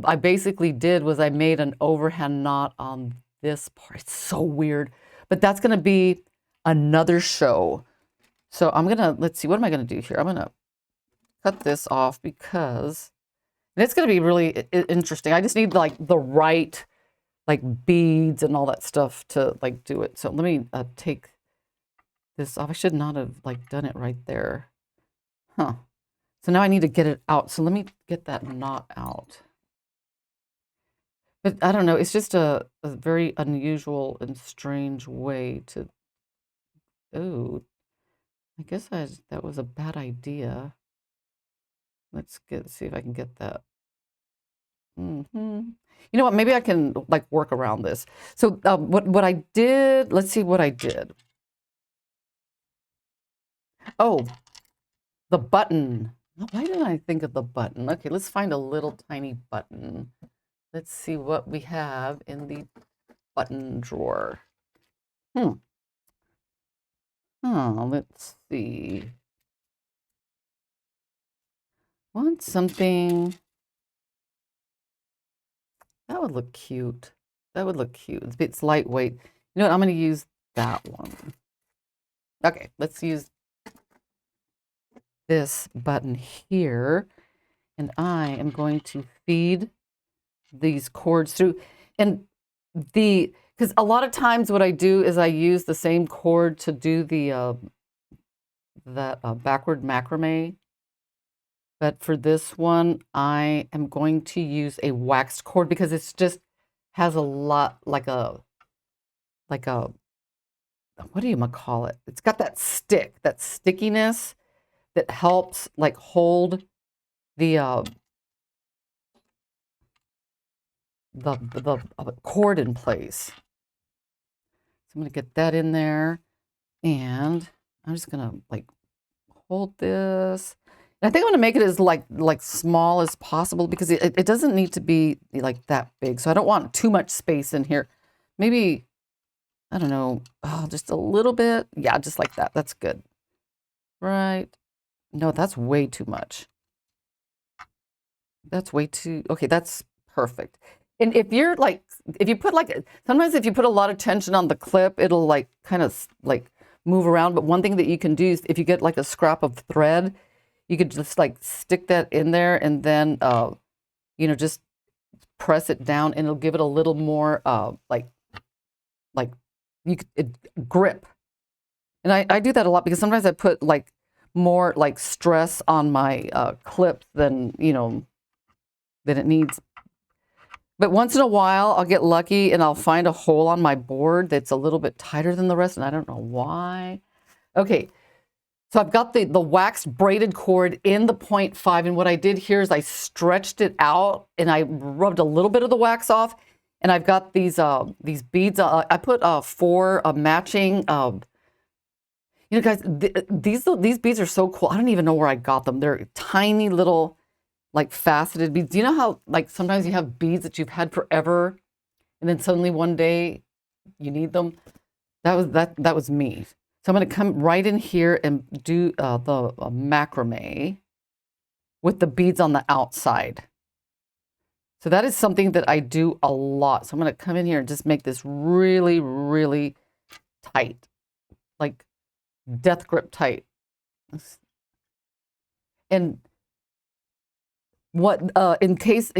I basically did was I made an overhand knot on this part. It's so weird, but that's going to be another show. So I'm going to, let's see, what am I going to do here? I'm going to cut this off because it's going to be really interesting. I just need like the right like beads and all that stuff to like do it. So let me take this off. I should not have like done it right there. Huh. So now I need to get it out. So let me get that knot out. But I don't know. It's just a very unusual and strange way to, oh, I guess that was a bad idea. Let's see if I can get that. You know what? Maybe I can like work around this. So what I did, let's see what I did. Oh, the button. Why didn't I think of the button? Okay, let's find a little tiny button. Let's see what we have in the button drawer. Let's see. Want something that would look cute. That would look cute. It's lightweight. You know what? I'm going to use that one. Okay, let's use this button here, and I am going to feed these cords through. And because a lot of times what I do is I use the same cord to do the backward macrame. But for this one, I am going to use a waxed cord because it's just has a lot like a what do you call it? It's got that stickiness that helps like hold the cord in place. So I'm going to get that in there, and I'm just going to like hold this. And I think I'm going to make it as like small as possible because it doesn't need to be like that big. So I don't want too much space in here. Maybe, I don't know, just a little bit. Yeah, just like that. That's good. Right. No, that's way too much. That's way too, okay, that's perfect. And if you're like, if you put like, sometimes if you put a lot of tension on the clip, it'll like kind of like move around. But one thing that you can do is if you get like a scrap of thread, you could just like stick that in there and then, you know, just press it down and it'll give it a little more like you could grip. And I do that a lot because sometimes I put like more like stress on my clip than, you know, than it needs. But once in a while, I'll get lucky and I'll find a hole on my board that's a little bit tighter than the rest, and I don't know why. Okay, so I've got the waxed braided cord in the 0.5, and what I did here is I stretched it out and I rubbed a little bit of the wax off, and I've got these beads. I put 4 matching You know, guys, these beads are so cool. I don't even know where I got them. They're tiny little, like faceted beads. Do you know how like sometimes you have beads that you've had forever, and then suddenly one day you need them? That was me. So I'm going to come right in here and do the macrame with the beads on the outside. So that is something that I do a lot. So I'm going to come in here and just make this really, really tight, like death grip tight. And what in case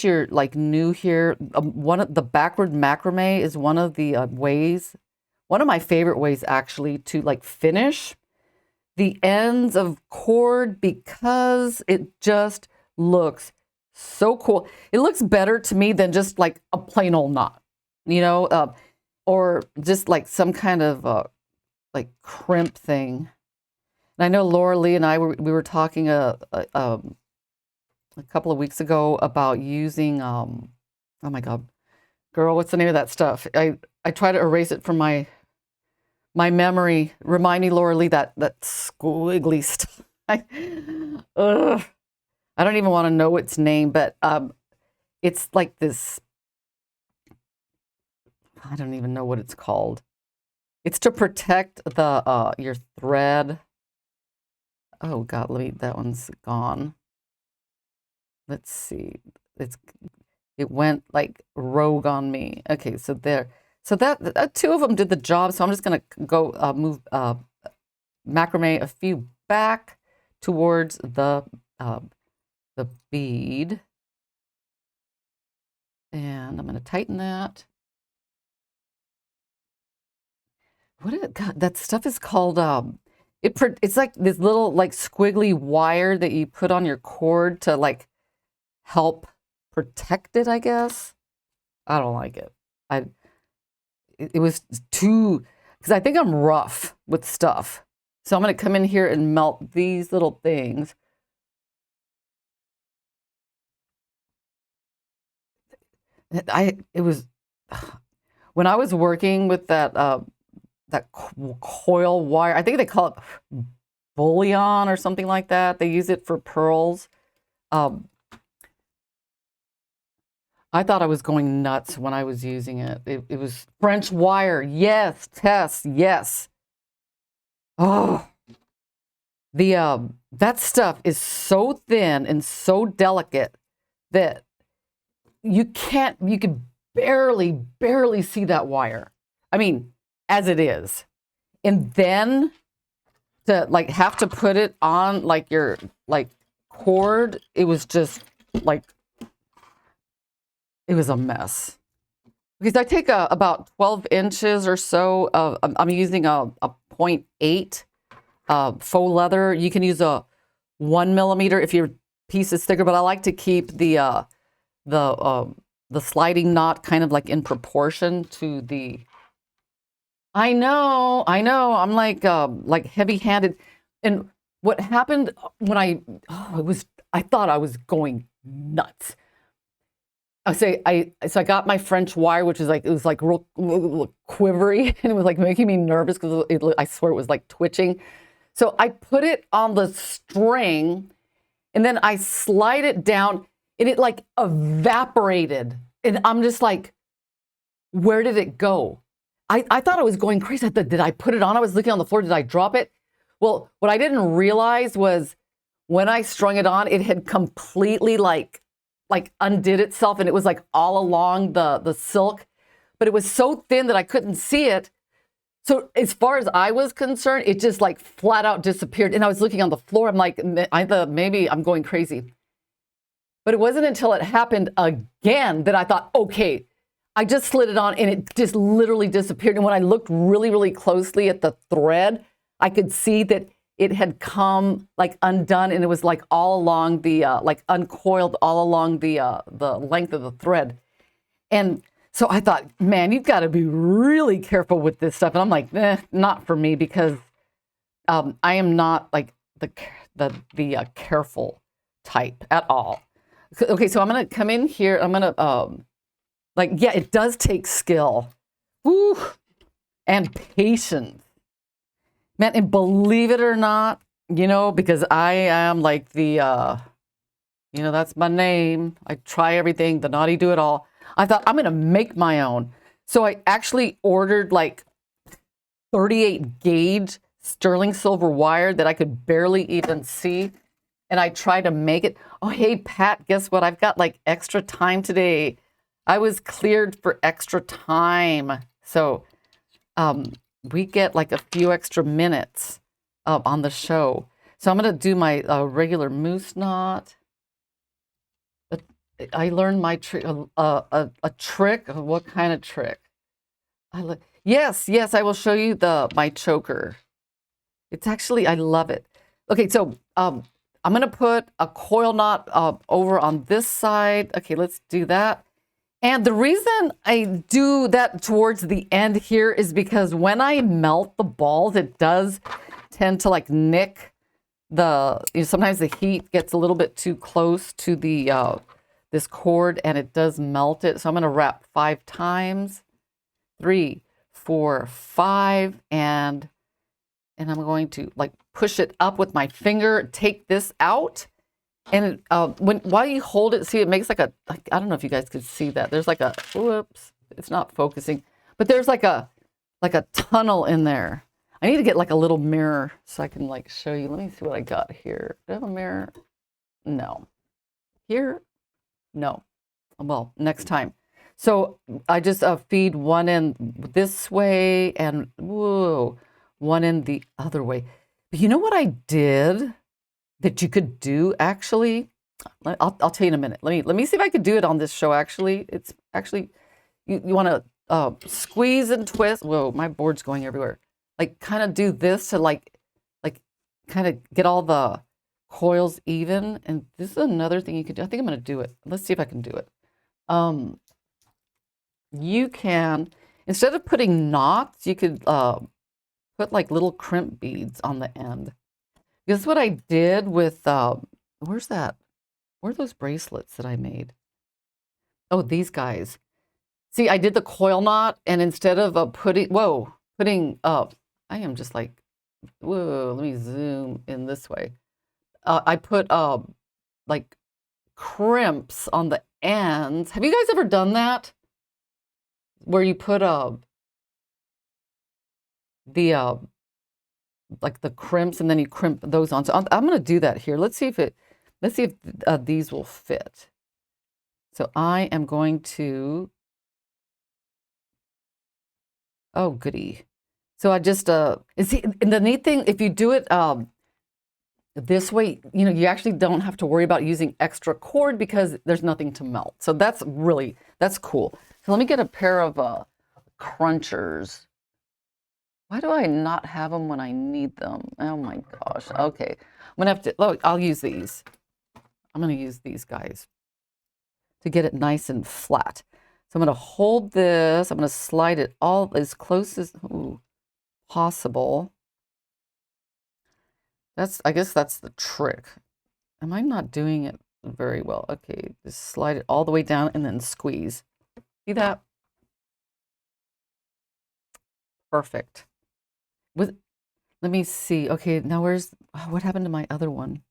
you're like new here, one of the backward macrame is one of the ways, one of my favorite ways actually to like finish the ends of cord, because it just looks so cool. It looks better to me than just like a plain old knot, you know, or just like some kind of like crimp thing. And I know Laura Lee and I we were talking a couple of weeks ago about using oh my God, girl, what's the name of that stuff? I try to erase it from my memory. Remind me, Laura Lee, that squiggly stuff. I don't even want to know its name, but it's like this, I don't even know what it's called. It's to protect the your thread. Oh God, that one's gone. Let's see. It went like rogue on me. Okay, so there. So that two of them did the job. So I'm just gonna go move macrame a few back towards the bead, and I'm gonna tighten that. What is it? God, that stuff is called it's like this little like squiggly wire that you put on your cord to like help protect it, I guess. I don't like it. It was too, because I think I'm rough with stuff. So I'm going to come in here and melt these little things. It was, when I was working with that coil wire, I think they call it bullion or something like that. They use it for pearls. I thought I was going nuts when I was using it. It was French wire. Yes, Tess, yes. Oh, that stuff is so thin and so delicate that you can barely see that wire. I mean, as it is. And then to like have to put it on like your like cord, it was just like, it was a mess. Because I take about 12 inches or so of, I'm using a 0.8 faux leather. You can use a 1 millimeter if your piece is thicker, but I like to keep the sliding knot kind of like in proportion to the. I know. I'm like heavy-handed. And what happened when I thought I was going nuts. So I got my French wire, which is like, it was like real quivery, and it was like making me nervous because I swear it was like twitching. So I put it on the string, and then I slide it down, and it like evaporated. And I'm just like, where did it go? I thought I was going crazy. I thought, did I put it on? I was looking on the floor. Did I drop it? Well, what I didn't realize was when I strung it on, it had completely like undid itself, and it was like all along the silk, but it was so thin that I couldn't see it. So as far as I was concerned, it just like flat out disappeared. And I was looking on the floor. I'm like, I thought maybe I'm going crazy. But it wasn't until it happened again that I thought, okay, I just slid it on and it just literally disappeared. And when I looked really, really closely at the thread, I could see that it had come like undone, and it was like all along the like uncoiled all along the length of the thread. And so I thought, man, you've got to be really careful with this stuff. And I'm like, not for me, because I am not like the careful type at all. Okay, so I'm gonna come in here. I'm gonna like, yeah, it does take skill, woo, and patience. Man, and believe it or not, you know, because I am like the, you know, that's my name. I try everything, the Knotty-Do-It-All. I thought I'm going to make my own. So I actually ordered like 38 gauge sterling silver wire that I could barely even see. And I tried to make it. Oh, hey, Pat, guess what? I've got like extra time today. I was cleared for extra time. So we get like a few extra minutes on the show. So I'm going to do my regular moose knot. I learned my trick, a trick. What kind of trick? Yes, I will show you my choker. It's actually, I love it. Okay, so I'm going to put a coil knot over on this side. Okay, let's do that. And the reason I do that towards the end here is because when I melt the balls, it does tend to like nick sometimes the heat gets a little bit too close to the this cord and it does melt it. So I'm going to wrap 5 times, 3, 4, 5, and I'm going to like push it up with my finger, take this out. And while you hold it, see, it makes like I don't know if you guys could see that. There's like a, whoops, it's not focusing, but there's like a tunnel in there. I need to get like a little mirror so I can like show you. Let me see what I got here. Do I have a mirror? No. Here? No. Well, next time. So I just feed one end this way and one end the other way. But you know what I did that you could do actually? I'll tell you in a minute. Let me see if I could do it on this show. Actually, it's actually you want to squeeze and twist. Whoa, my board's going everywhere. Like kind of do this to like kind of get all the coils even. And this is another thing you could do. I think I'm going to do it. Let's see if I can do it. You can, instead of putting knots, you could put like little crimp beads on the end. This is what I did with, where's that? Where are those bracelets that I made? Oh, these guys. See, I did the coil knot, and instead of putting, I am just like, whoa, let me zoom in this way. I put like crimps on the ends. Have you guys ever done that? Where you put like the crimps and then you crimp those on. So I'm going to do that here. Let's see if these will fit. So I am going to, oh goody. So I just, and see, and the neat thing, if you do it this way, you know, you actually don't have to worry about using extra cord because there's nothing to melt. So that's cool. So let me get a pair of crunchers. Why do I not have them when I need them? Oh my gosh. Okay. I'm going to have to, look, I'll use these. I'm going to use these guys to get it nice and flat. So I'm going to hold this. I'm going to slide it all as close as possible. I guess that's the trick. Am I not doing it very well? Okay. Just slide it all the way down and then squeeze. See that? Perfect. Let me see. Okay, now what happened to my other one?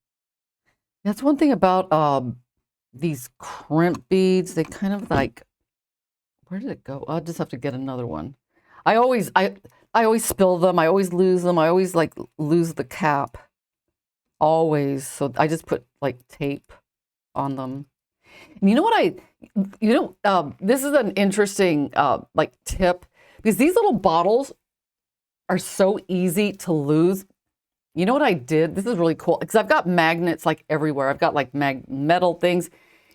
That's one thing about these crimp beads. They kind of like, where did it go? I'll just have to get another one. I always spill them. I always lose them. I always like lose the cap. Always. So I just put like tape on them. And you know what this is an interesting like tip, because these little bottles are so easy to lose. You know what I did? This is really cool because I've got magnets like everywhere. I've got like metal things.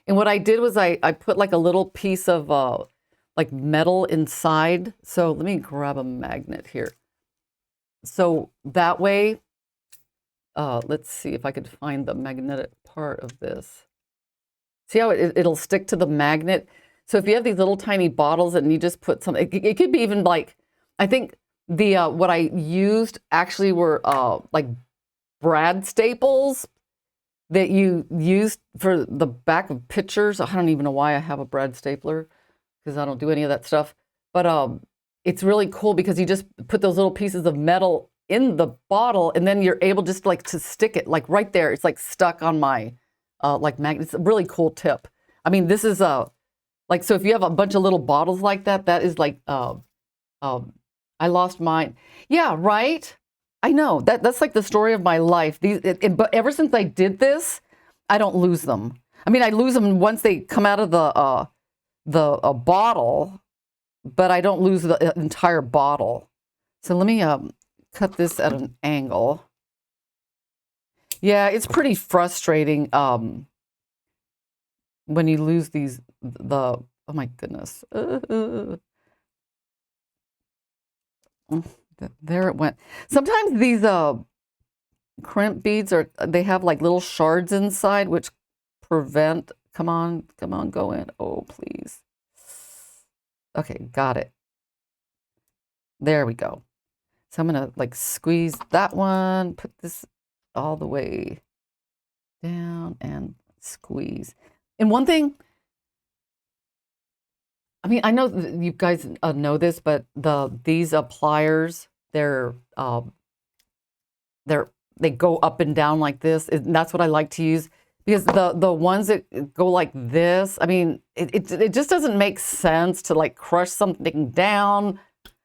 And what I did was I put like a little piece of like metal inside. So let me grab a magnet here. So that way, let's see if I could find the magnetic part of this. See how it'll stick to the magnet? So if you have these little tiny bottles and you just put some, it could be even like, I think what I used actually were like brad staples that you used for the back of pictures. I don't even know why I have a brad stapler because I don't do any of that stuff. But it's really cool because you just put those little pieces of metal in the bottle, and then you're able just like to stick it like right there. It's like stuck on my like magnet. It's a really cool tip. I mean, this is like, so if you have a bunch of little bottles like that, that is like I lost mine. Yeah, right. I know that's like the story of my life. But ever since I did this, I don't lose them. I mean, I lose them once they come out of the bottle, but I don't lose the entire bottle. So let me cut this at an angle. Yeah, it's pretty frustrating when you lose these, oh my goodness. There it went. Sometimes these crimp beads they have like little shards inside which prevent, come on, go in. Oh, please. Okay, got it. There we go. So I'm gonna like squeeze that one, put this all the way down and squeeze. And one thing, I mean, I know you guys know this, but these pliers, they go up and down like this. And that's what I like to use, because the ones that go like this, I mean, it just doesn't make sense to like crush something down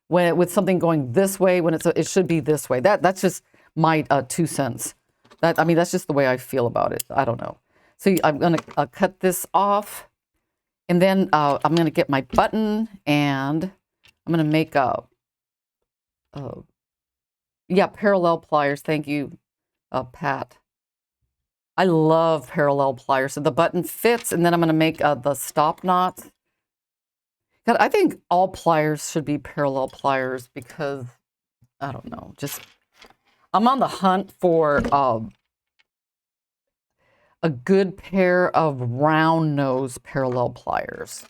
with something going this way when it should be this way. That's just my 2 cents. I mean, that's just the way I feel about it. I don't know. So I'm gonna cut this off, and then I'm gonna get my button, and I'm gonna make yeah, parallel pliers. Thank you, Pat. I love parallel pliers. So the button fits, and then I'm gonna make the stop knots. God, I think all pliers should be parallel pliers because, I don't know, just I'm on the hunt for a good pair of round nose parallel pliers.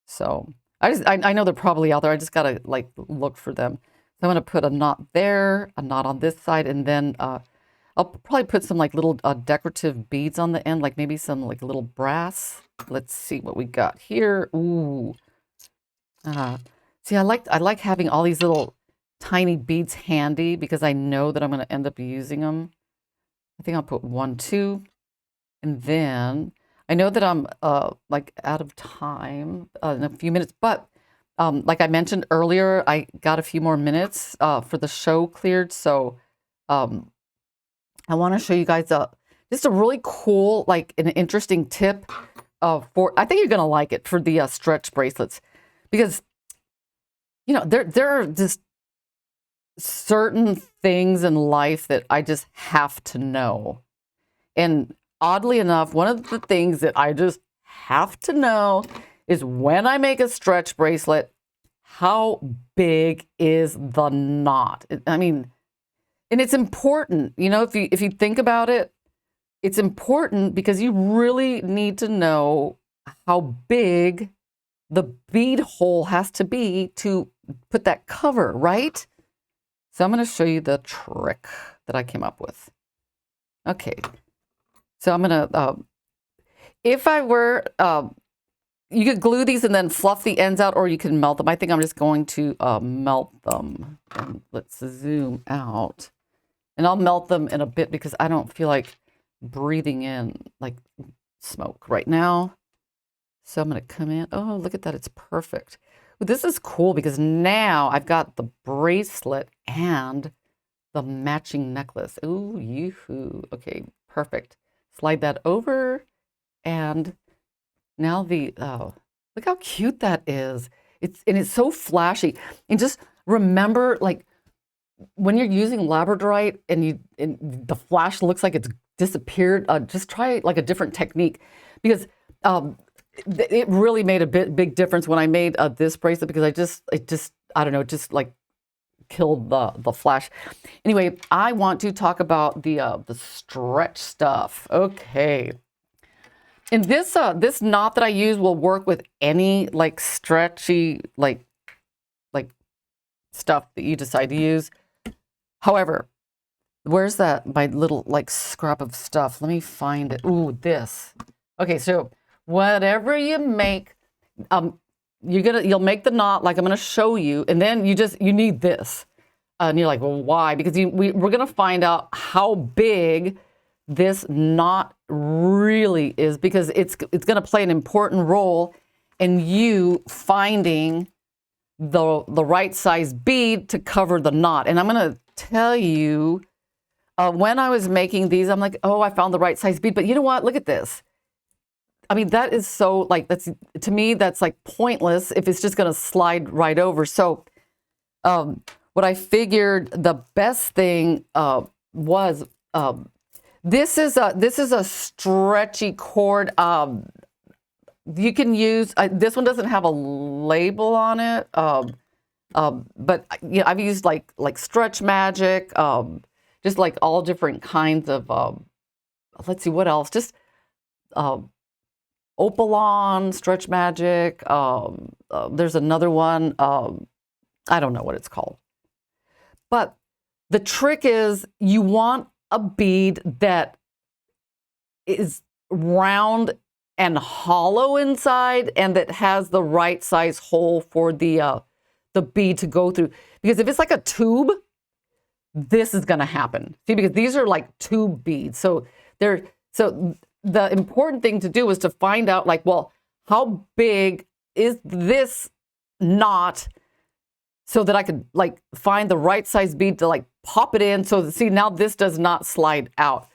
So I know they're probably out there. I just gotta like look for them. So I'm gonna put a knot there, a knot on this side, and then I'll probably put some like little decorative beads on the end, like maybe some like little brass. Let's see what we got here. Ooh. See, I like having all these little tiny beads handy because I know that I'm going to end up using them. I think I'll put 1, 2, and then I know that I'm like out of time in a few minutes, but like I mentioned earlier, I got a few more minutes for the show cleared, so I want to show you guys just a really cool, like an interesting tip for. I think you're going to like it for the stretch bracelets. Because, you know, there are just certain things in life that I just have to know. And oddly enough, one of the things that I just have to know is when I make a stretch bracelet, how big is the knot? I mean, and it's important, you know, if you think about it, it's important because you really need to know how big the bead hole has to be to put that cover, right? So I'm going to show you the trick that I came up with. Okay, so I'm going to, if I were, you could glue these and then fluff the ends out, or you can melt them. I think I'm just going to melt them. And let's zoom out. And I'll melt them in a bit because I don't feel like breathing in like smoke right now. So I'm going to come in. Oh, look at that. It's perfect. This is cool because now I've got the bracelet and the matching necklace. Ooh, yoo-hoo. Okay, perfect. Slide that over. And now look how cute that is. It's so flashy. And just remember, like, when you're using Labradorite and the flash looks like it's disappeared, just try like a different technique, because it really made a big difference when I made this bracelet, because I don't know, just like killed the flash. Anyway, I want to talk about the stretch stuff. Okay. And this knot that I use will work with any like stretchy like stuff that you decide to use. However, where's my little like scrap of stuff? Let me find it. Ooh, this. Okay, so whatever you make, you'll make the knot like I'm going to show you, and then you need this. And you're like, well, why? Because we're going to find out how big this knot really is, because it's going to play an important role in you finding the right size bead to cover the knot. And I'm going to tell you, when I was making these, I'm like, oh, I found the right size bead. But you know what? Look at this. I mean, that is so, like, that's, to me, that's like pointless if it's just going to slide right over. So what I figured the best thing was, this is a stretchy cord. You can use, this one doesn't have a label on it, but you know, I've used like Stretch Magic, just like all different kinds of, let's see, what else? Just Opalon, Stretch Magic. There's another one. I don't know what it's called. But the trick is you want a bead that is round and hollow inside, and that has the right size hole for the bead to go through. Because if it's like a tube, this is going to happen. See, because these are like tube beads. So the important thing to do is to find out, like, well, how big is this knot, so that I could like find the right size bead to like pop it in. So see, now this does not slide out.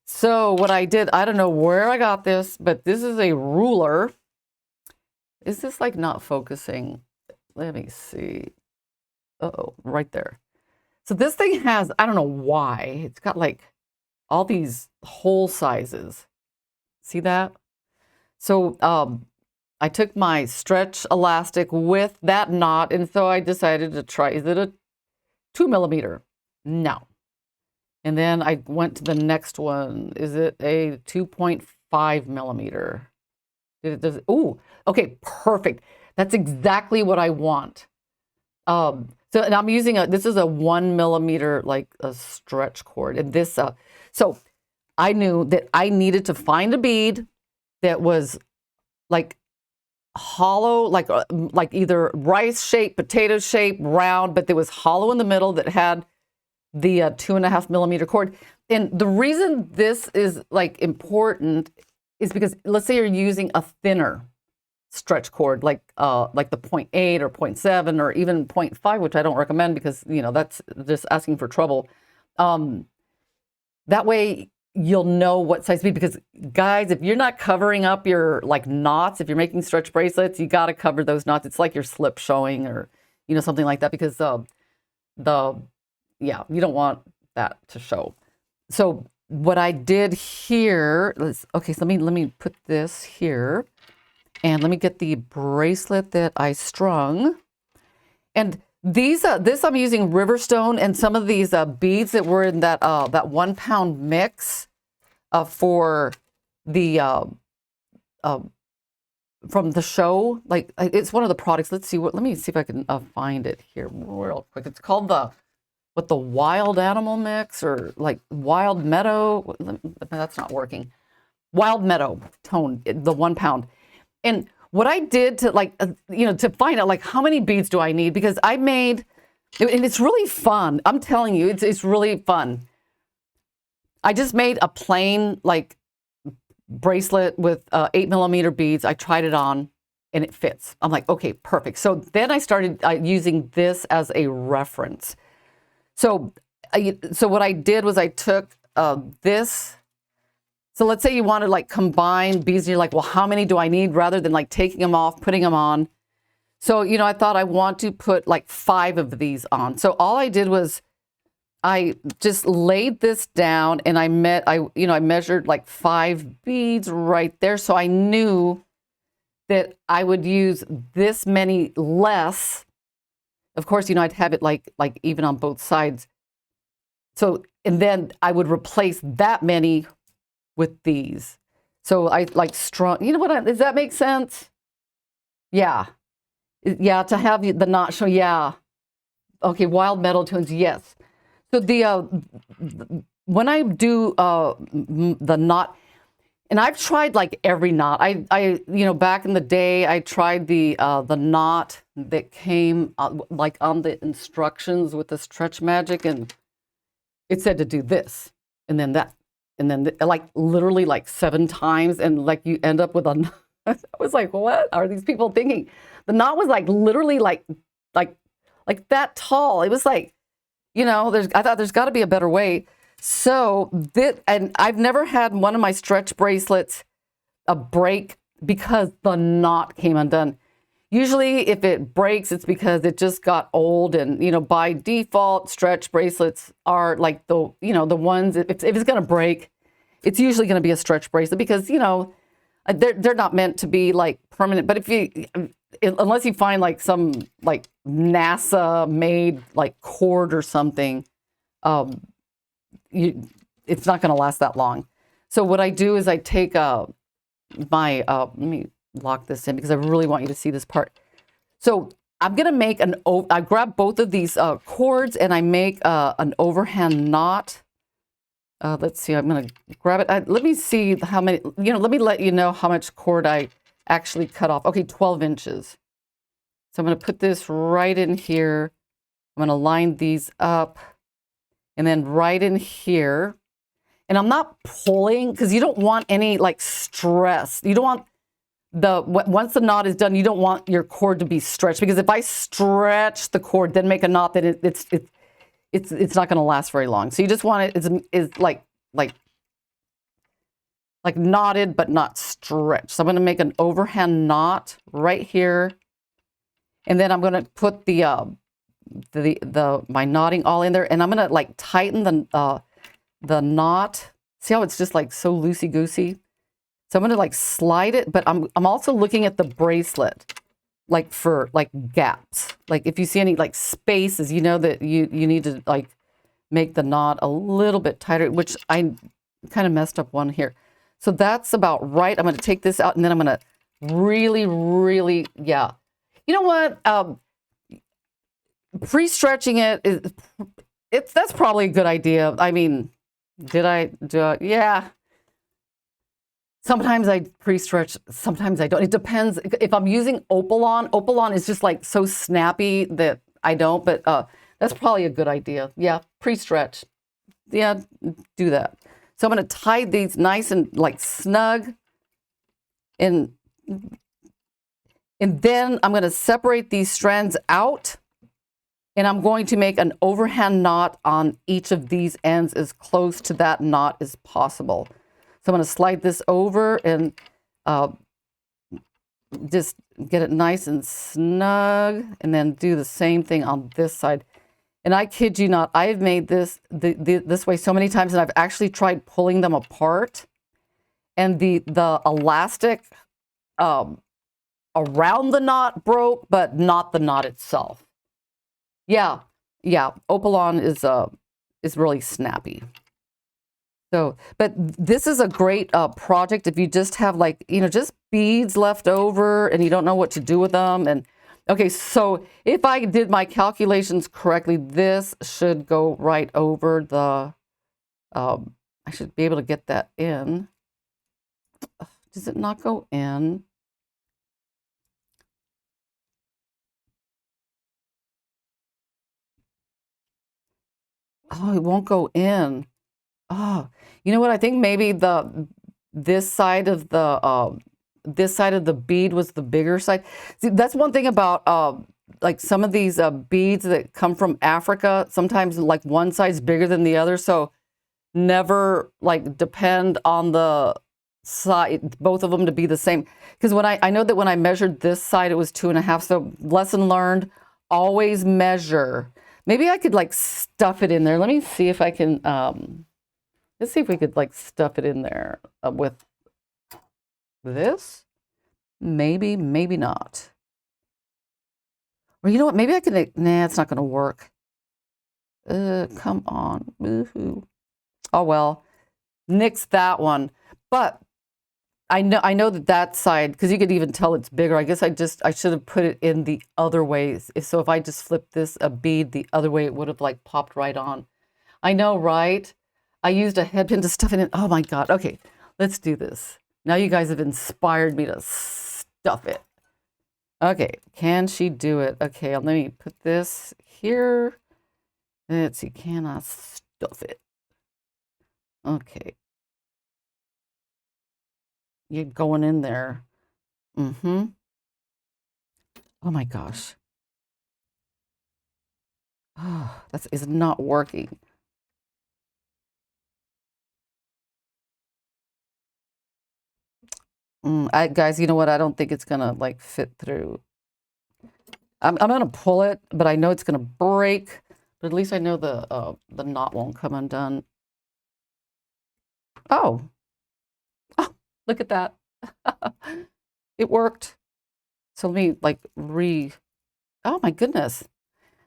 So what I did, I don't know where I got this, but this is a ruler. Is this like not focusing? Let me see. Uh-oh, right there. So this thing has, I don't know why, it's got like all these hole sizes. See that? So I took my stretch elastic with that knot, and so I decided to try, is it a 2 millimeter? No. And then I went to the next one. Is it a 2.5 millimeter? Oh, okay, perfect. That's exactly what I want. So, and I'm using this is a 1 millimeter, like a stretch cord. And this, so I knew that I needed to find a bead that was like hollow, like either rice shape, potato shape, round, but that was hollow in the middle, that had the 2.5 millimeter cord. And the reason this is like important is because let's say you're using a thinner stretch cord, like the 0.8 or 0.7 or even 0.5, which I don't recommend because, you know, that's just asking for trouble. That way you'll know what size bead, because guys, if you're not covering up your like knots, if you're making stretch bracelets, you got to cover those knots. It's like your slip showing, or, you know, something like that, because yeah, you don't want that to show. So what I did here, okay, so let me put this here, and let me get the bracelet that I strung. And these, this I'm using Riverstone, and some of these beads that were in that 1 pound mix for the from the show. Like, it's one of the products. Let's see what. Let me see if I can find it here real quick. It's called the Wild Animal Mix, or like Wild Meadow. That's not working. Wild Meadow Tone, the 1 pound. And what I did to like, you know, to find out like how many beads do I need, because I made, and it's really fun. I'm telling you, it's really fun. I just made a plain like bracelet with 8 millimeter beads. I tried it on and it fits. I'm like, okay, perfect. So then I started using this as a reference. So what I did was I took this. So let's say you want to like combine beads, and you're like, well, how many do I need, rather than like taking them off, putting them on. So, you know, I thought I want to put like 5 of these on. So all I did was I just laid this down, and I measured like 5 beads right there. So I knew that I would use this many less. Of course, you know, I'd have it like even on both sides. So, and then I would replace that many with these. So I like strung, you know what, does that make sense? Yeah. Yeah, to have the knot show, yeah. Okay, Wild Metal Tones, yes. So the when I do the knot, And I've tried like every knot. Back in the day, I tried the knot that came like on the instructions with the Stretch Magic, and it said to do this, and then that, and then like literally like 7 times, and like you end up with a. I was like, what are these people thinking? The knot was like literally like that tall. It was like, I thought there's got to be a better way. So and I've never had one of my stretch bracelets a break because the knot came undone. Usually if it breaks, it's because it just got old, and by default, stretch bracelets are like the ones, if it's going to break, it's usually going to be a stretch bracelet because, they're not meant to be like permanent. But unless you find like some like NASA made like cord or something, it's not going to last that long. So what I do is I take my, let me lock this in because I really want you to see this part. So I'm going to make I grab both of these cords and I make an overhand knot. Let's see, I'm going to grab it. Let me see how many, let me let you know how much cord I actually cut off. Okay, 12 inches. So I'm going to put this right in here. I'm going to line these up. And then right in here, and I'm not pulling because you don't want any like stress. You don't want once the knot is done, you don't want your cord to be stretched, because if I stretch the cord, then make a knot, then it's not going to last very long. So you just want it's like knotted but not stretched. So I'm going to make an overhand knot right here, and then I'm going to put my knotting all in there, and I'm gonna like tighten the knot. See how it's just like so loosey-goosey? So I'm gonna like slide it, but I'm also looking at the bracelet like for like gaps. Like if you see any like spaces, that you need to like make the knot a little bit tighter, which I kind of messed up one here. So that's about right. I'm gonna take this out, and then I'm gonna really, really, yeah. You know what? Pre-stretching that's probably a good idea. I mean, did I do it? Yeah. Sometimes I pre-stretch, sometimes I don't. It depends. If I'm using Opalon is just like so snappy that I don't, but that's probably a good idea. Yeah, pre-stretch. Yeah, do that. So I'm going to tie these nice and like snug, and then I'm going to separate these strands out. And I'm going to make an overhand knot on each of these ends as close to that knot as possible. So I'm going to slide this over and just get it nice and snug, and then do the same thing on this side. And I kid you not, I've made this this way so many times, and I've actually tried pulling them apart, and the elastic around the knot broke, but not the knot itself. Yeah, Opalon is really snappy. So, but this is a great project if you just have like, just beads left over and you don't know what to do with them. And okay, so if I did my calculations correctly, this should go right over the, I should be able to get that in. Does it not go in? Oh, it won't go in. Oh, you know what? I think maybe this side of the bead was the bigger side. See, that's one thing about like some of these beads that come from Africa. Sometimes like one side's bigger than the other, so never like depend on the side, both of them to be the same. Because when I know that when I measured this side, it was 2.5. So lesson learned: always measure. Maybe I could like stuff it in there. Let me see if I can, let's see if we could like stuff it in there with this. Maybe, maybe not. Or you know what, maybe I can, nah, it's not gonna work. Come on, woohoo. Oh well, nix that one. But I know that side, because you could even tell it's bigger. I guess I should have put it in the other ways. So if I just flipped this a bead the other way, it would have like popped right on. I know, right? I used a head pin to stuff it in. Oh my God. Okay, let's do this. Now you guys have inspired me to stuff it. Okay, can she do it? Okay, let me put this here. Let's see, can I stuff it? Okay. You're going in there. Mm-hmm. Oh my gosh. Oh, that is not working. Guys, you know what? I don't think it's gonna like fit through. I'm gonna pull it, but I know it's gonna break. But at least I know the knot won't come undone. Oh, oh, look at that. It worked. So let me like oh my goodness.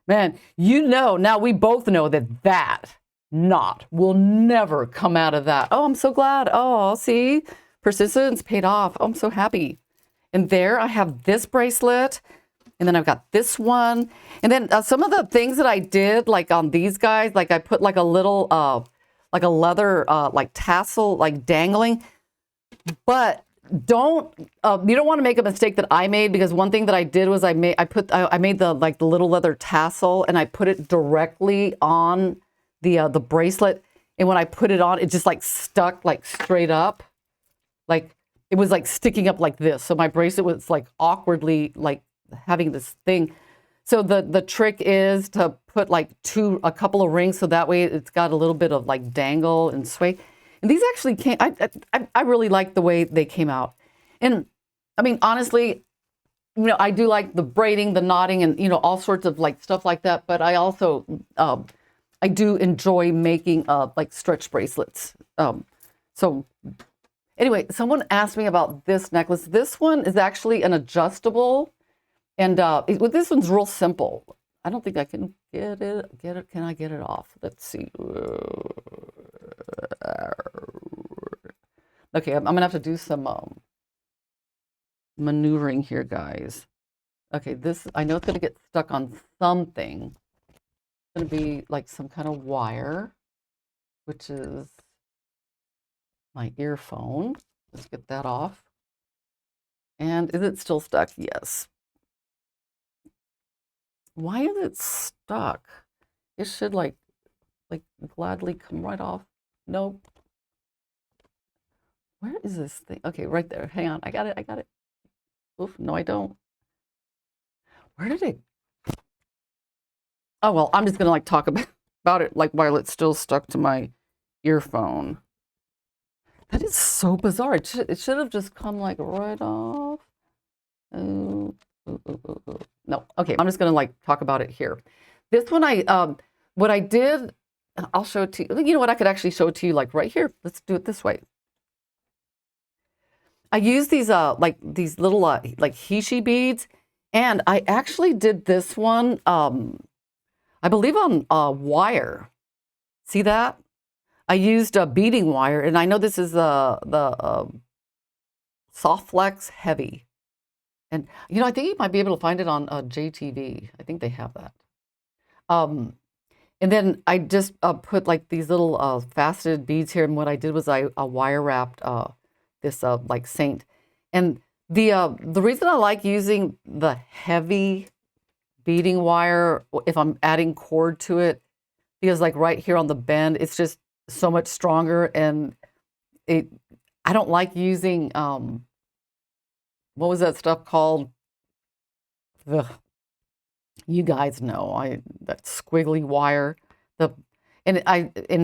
Man, you know, now we both know that that knot will never come out of that. Oh, I'm so glad. Oh, see, persistence paid off. Oh, I'm so happy. And there I have this bracelet. And then I've got this one. And then some of the things that I did, like on these guys, like I put like a little, like a leather, like tassel, like dangling. But you don't want to make a mistake that I made, because one thing that I did was I made the like the little leather tassel, and I put it directly on the bracelet. And when I put it on, it just like stuck like straight up, like it was like sticking up like this. So my bracelet was like awkwardly like having this thing. So the trick is to put like a couple of rings, so that way it's got a little bit of like dangle and sway. And these actually came, I really like the way they came out. And I mean, honestly, you know, I do like the braiding, the knotting, and, you know, all sorts of like stuff like that. But I also, I do enjoy making like stretch bracelets. So anyway, someone asked me about this necklace. This one is actually an adjustable. And this one's real simple. I don't think I can get it. Can I get it off? Let's see. Okay, I'm gonna have to do some maneuvering here, guys. Okay, this, I know it's gonna get stuck on something. It's gonna be like some kind of wire, which is my earphone. Let's get that off. And is it still stuck? Yes. Why is it stuck? It should like gladly come right off. Nope. Where is this thing? Okay, right there. Hang on. I got it. Oof, no, I don't. Where did it? Oh, well, I'm just gonna like talk about it like while it's still stuck to my earphone. That is so bizarre. It should have just come like right off. Oh. No, okay, I'm just gonna like talk about it here. This one, what I did, I'll show it to you. You know what? I could actually show it to you like right here. Let's do it this way. I use these like these little like Hishi beads, and I actually did this one, I believe on wire. See that? I used a beading wire, and I know this is the Soft Flex Heavy. And, you know, I think you might be able to find it on JTV. I think they have that. And then I just put like these little faceted beads here. And what I did was I wire wrapped this like saint. And the reason I like using the heavy beading wire, if I'm adding cord to it, because like right here on the bend, it's just so much stronger. And I don't like using, what was that stuff called? Ugh. You guys know, that squiggly wire. And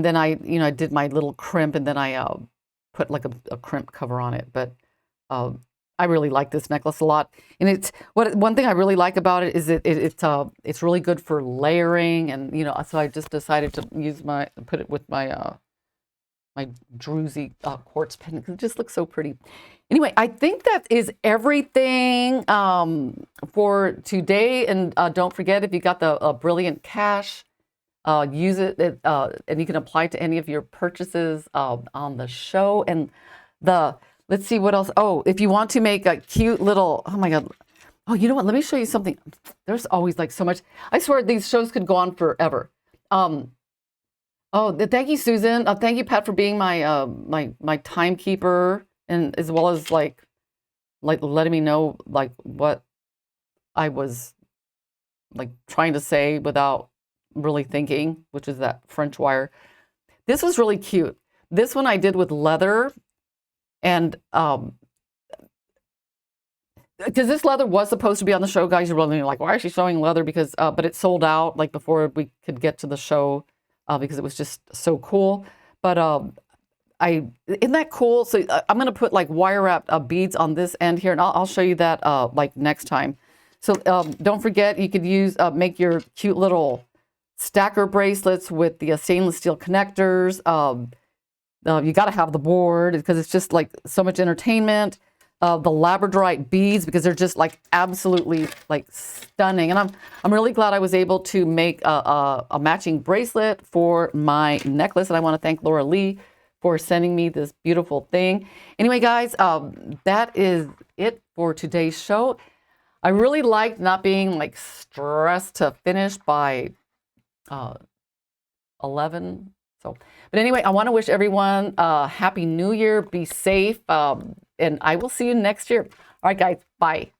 then I, you know, I did my little crimp, and then I put like a crimp cover on it. But I really like this necklace a lot. And one thing I really like about it is it's really good for layering, and you know, so I just decided to put it with my my druzy quartz pendant, because it just looks so pretty. Anyway, I think that is everything for today. And don't forget, if you got the Brilliant Cash, use it, and you can apply it to any of your purchases on the show. And let's see what else. Oh, if you want to make a cute little, oh my God. Oh, you know what? Let me show you something. There's always like so much. I swear these shows could go on forever. Oh, thank you, Susan. Thank you, Pat, for being my my timekeeper. and as well as like letting me know like what I was like trying to say without really thinking, which is that French wire. This was really cute. This one I did with leather, and because this leather was supposed to be on the show, guys. You're really like, why is she showing leather? Because but it sold out like before we could get to the show because it was just so cool. But isn't that cool? So I'm gonna put like wire wrapped beads on this end here, and I'll show you that like next time. So don't forget, you could use make your cute little stacker bracelets with the stainless steel connectors. You got to have the board because it's just like so much entertainment. The Labradorite beads, because they're just like absolutely like stunning, and I'm really glad I was able to make a matching bracelet for my necklace. And I want to thank Laura Lee for sending me this beautiful thing. Anyway, guys, that is it for today's show. I really liked not being like stressed to finish by 11. So, but anyway, I want to wish everyone a happy new year. Be safe. And I will see you next year. All right, guys. Bye.